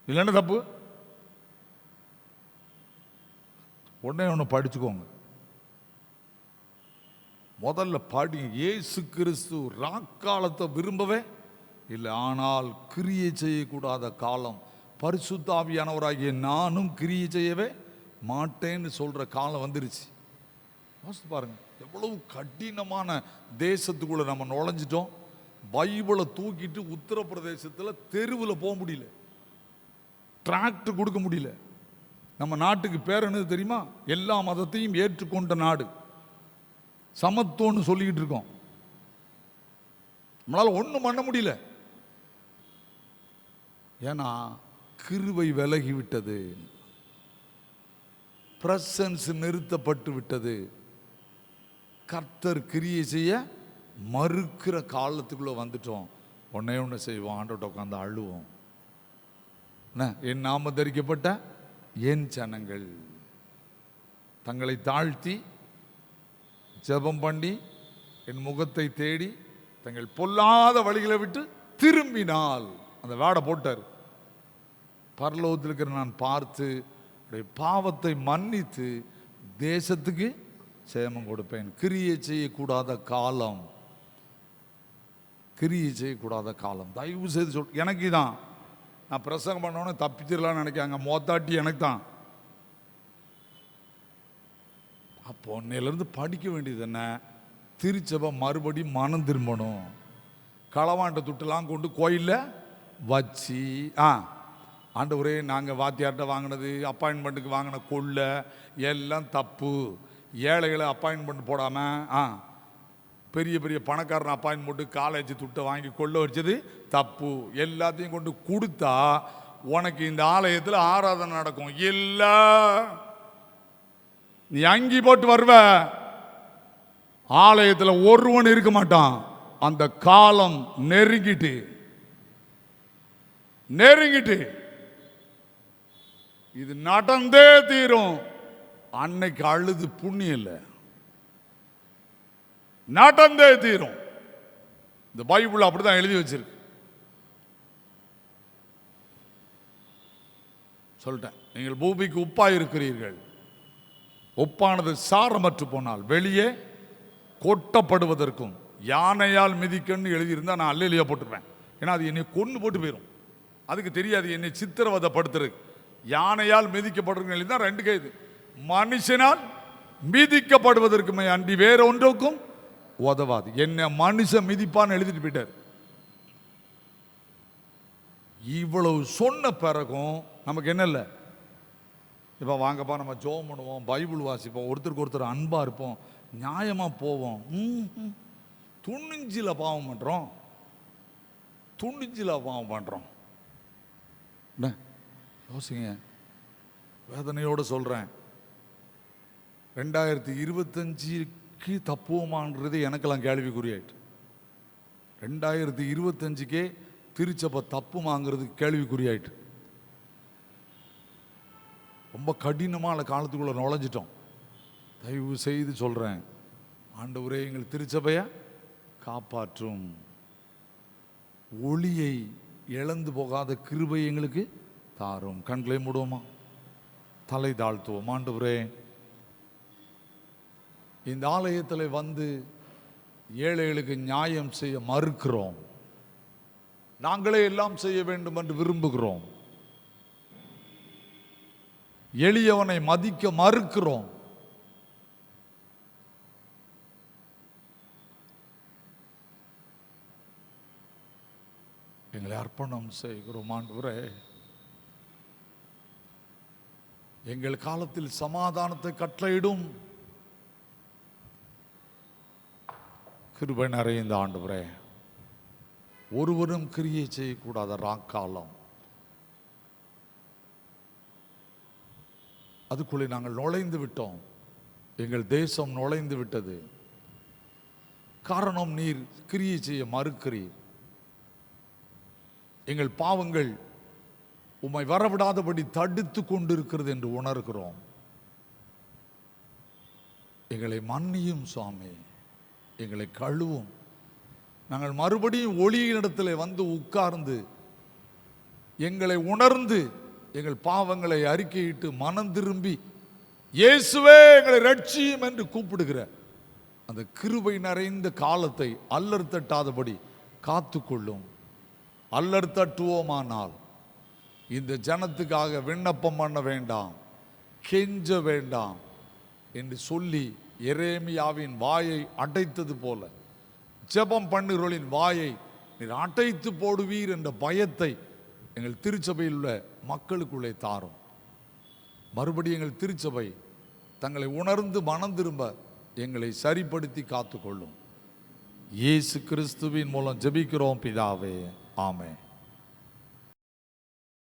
இல்லைன்னா தப்பு. உடனே ஒன்று படிச்சுக்கோங்க, முதல்ல படி. இயேசு கிறிஸ்து ராக்காலத்தை விரும்பவே இல்லை, ஆனால் கிரியை செய்யக்கூடாத காலம், பரிசுத்த ஆவியானவராகிய நானும் கிரியை செய்யவே மாட்டேன்னு சொல்ற காலம் வந்துருச்சு. யோசித்து பாருங்க, எவ்வளவு கடினமான தேசத்துக்குள்ள நம்ம நுழைஞ்சிட்டோம். பைபிளை தூக்கிட்டு உத்தரப்பிரதேசத்தில் தெருவில் போக முடியல, டிராக்ட் கொடுக்க முடியல. நம்ம நாட்டுக்கு பேர் என்னது தெரியுமா? எல்லா மதத்தையும் ஏற்றுக்கொண்ட நாடு, சமத்துவம்னு சொல்லிக்கிட்டு இருக்கோம். நம்மளால ஒன்றும் பண்ண முடியல. ஏன்னா கிருபை விலகி விட்டது, பிரசன்ஸ் நிறுத்தப்பட்டு விட்டது. கர்த்தர் கிரியை செய்ய மறுக்கிற காலத்துக்குள்ள வந்துட்டோம். ஒன்னே ஒன்று செய்வோம், ஆண்டவர்கிட்ட உட்காந்து அழுவோம். என் நாம தரிக்கப்பட்ட என் ஜனங்கள் தங்களை தாழ்த்தி ஜெபம் பண்ணி என் முகத்தை தேடி தங்கள் பொல்லாத வழிகளை விட்டு திரும்பினால், அந்த வேடை போட்டார், பரலோகத்தில் இருக்கிற நான் பார்த்து பாவத்தை மன்னித்து தேசத்துக்கு சேமம் கொடுப்பேன். கிரியை செய்யக்கூடாத காலம், கிரியை செய்யக்கூடாத காலம். தயவு செய்து சொல். எனக்கு தான், நான் பிரசங்கம் பண்ணோன்னு தப்பிச்சிடலான்னு நினைக்காங்க, மோத்தாட்டி எனக்கு தான். அப்போ ஒன்னையிலேருந்து படிக்க வேண்டியது என்ன? திருச்சபை மறுபடியும் மனம் திரும்பணும். களவாண்ட துட்டெல்லாம் கொண்டு கோயிலில் வச்சு, ஆண்டவரே நாங்கள் வாத்தியார்கிட்ட வாங்கினது, அப்பாயின்மெண்ட்டுக்கு வாங்கின கொள்ளை எல்லாம் தப்பு. ஏழைகளை அப்பாயின்மெண்ட் போடாமல் பெரிய பெரிய பணக்காரன் அப்பாயின்மெண்ட்டு காலேஜ் துட்டை வாங்கி கொள்ள வச்சது தப்பு. எல்லாத்தையும் கொண்டு கொடுத்தா உனக்கு இந்த ஆலயத்தில் ஆராதனை நடக்கும். இல்லை, நீ அங்கி போட்டு வருவ, ஆலயத்தில் ஒருவன் இருக்க மாட்டான். அந்த காலம் நெருங்கிட்டு இது நடந்தே தீரும். அன்னைக்கு அழுது புண்ணியம் இல்லை, நடந்தே தீரும். இந்த பைபிள் அப்படிதான் எழுதி வச்சிருக்கு. சொல்லிட்டேன், நீங்கள் பூமிக்கு உப்பாய் இருக்கிறீர்கள். உப்பானது சாரமற்று போனால் வெளியே கொட்டப்படுவதற்கும், யானையால் மிதிக்கன்னு எழுதியிருந்தா நான் அல்லையிலேயே போட்டுருப்பேன். ஏன்னா அது என்னை கொண்டு போட்டு போயிடும். அதுக்கு தெரியாது என்னை சித்திரவதைப்படுத்துறது. யானையால் மிதிக்கப்படுறதுன்னு எழுதி தான் 2 கைது. மனுஷனால் மிதிக்கப்படுவதற்குமே அன்றி வேற ஒன்றுக்கும் உதவாது. என்ன மனுஷன் மிதிப்பான்னு எழுதிட்டு போயிட்டார். இவ்வளவு சொன்ன பிறகும் நமக்கு என்ன இல்லை? இப்போ வாங்கப்பா நம்ம ஜெபம் பண்ணுவோம், பைபிள் வாசிப்போம், ஒருத்தருக்கு ஒருத்தர் அன்பாக இருப்போம், நியாயமாக போவோம். துணிஞ்சில பாவம் பண்ணுறோம், துணிஞ்சில பாவம் பண்ணுறோம். யோசிங்க, வேதனையோடு சொல்கிறேன். 2025க்கு தப்புவமானது எனக்கெல்லாம் கேள்விக்குறியாயிட்டு. 2025க்கே திருச்சபை தப்புமாங்கிறது கேள்விக்குறியாயிட்டு. ரொம்ப கடினமான காலத்துக்குள்ளே நுழைஞ்சிட்டோம். தயவு செய்து சொல்கிறேன், ஆண்டவரே எங்கள் திருச்சபையை காப்பாற்றும். ஒளியை இழந்து போகாத கிருபை எங்களுக்கு தாரும். கண்களை மூடுவோமா, தலை தாழ்த்துவோம். ஆண்டவரே, இந்த ஆலயத்தில் வந்து ஏழைகளுக்கு நியாயம் செய்ய மறுக்கிறோம். நாங்களே எல்லாம் செய்ய வேண்டும் என்று விரும்புகிறோம். எளியவனை மதிக்க மறுக்கிறோம். எங்களை அர்ப்பணம் செய்கிறோம். ஆண்டவரே, எங்கள் காலத்தில் சமாதானத்தை கட்டளையிடும் கிருபை நிறைந்த ஆண்டவரே, ஒருவரும் கிரியை செய்யக்கூடாத ராக்காலம், அதுக்குள்ளே நாங்கள் நுழைந்து விட்டோம். எங்கள் தேசம் நுழைந்து விட்டது. காரணம், நீர் கிரியை செய்ய மறுக்கிறீர். எங்கள் பாவங்கள் உம்மை வரவிடாதபடி தடுத்து கொண்டிருக்கிறது என்று உணர்கிறோம். எங்களை மன்னியும் சுவாமி, எங்களை கழுவும். நாங்கள் மறுபடியும் ஒளியினிடத்தில் வந்து உட்கார்ந்து எங்களை உணர்ந்து எங்கள் பாவங்களை அறிக்கையிட்டு மனம் திரும்பி இயேசுவே எங்களை ரட்சியும் என்று கூப்பிடுகிற அந்த கிருபை நிறைந்த காலத்தை அல்லர் தட்டாதபடி காத்துக்கொள்ளும். அல்லர் தட்டுவோமானால் இந்த ஜனத்துக்காக விண்ணப்பம் பண்ண வேண்டாம், கெஞ்ச வேண்டாம் என்று சொல்லி எரேமியாவின் வாயை அடைத்தது போல ஜெபம் பண்ணுகிறவர்களின் வாயை நீர் அடைத்து போடுவீர் என்ற பயத்தை எங்கள் திருச்சபையில் உள்ள மக்களுக்குள்ளே தாரும். மறுபடியும் எங்கள் திருச்சபை தங்களை உணர்ந்து மனம் திரும்ப எங்களை சரிப்படுத்தி காத்துக்கொள்ளும். இயேசு கிறிஸ்துவின் மூலம் ஜெபிக்கிறோம் பிதாவே, ஆமென்.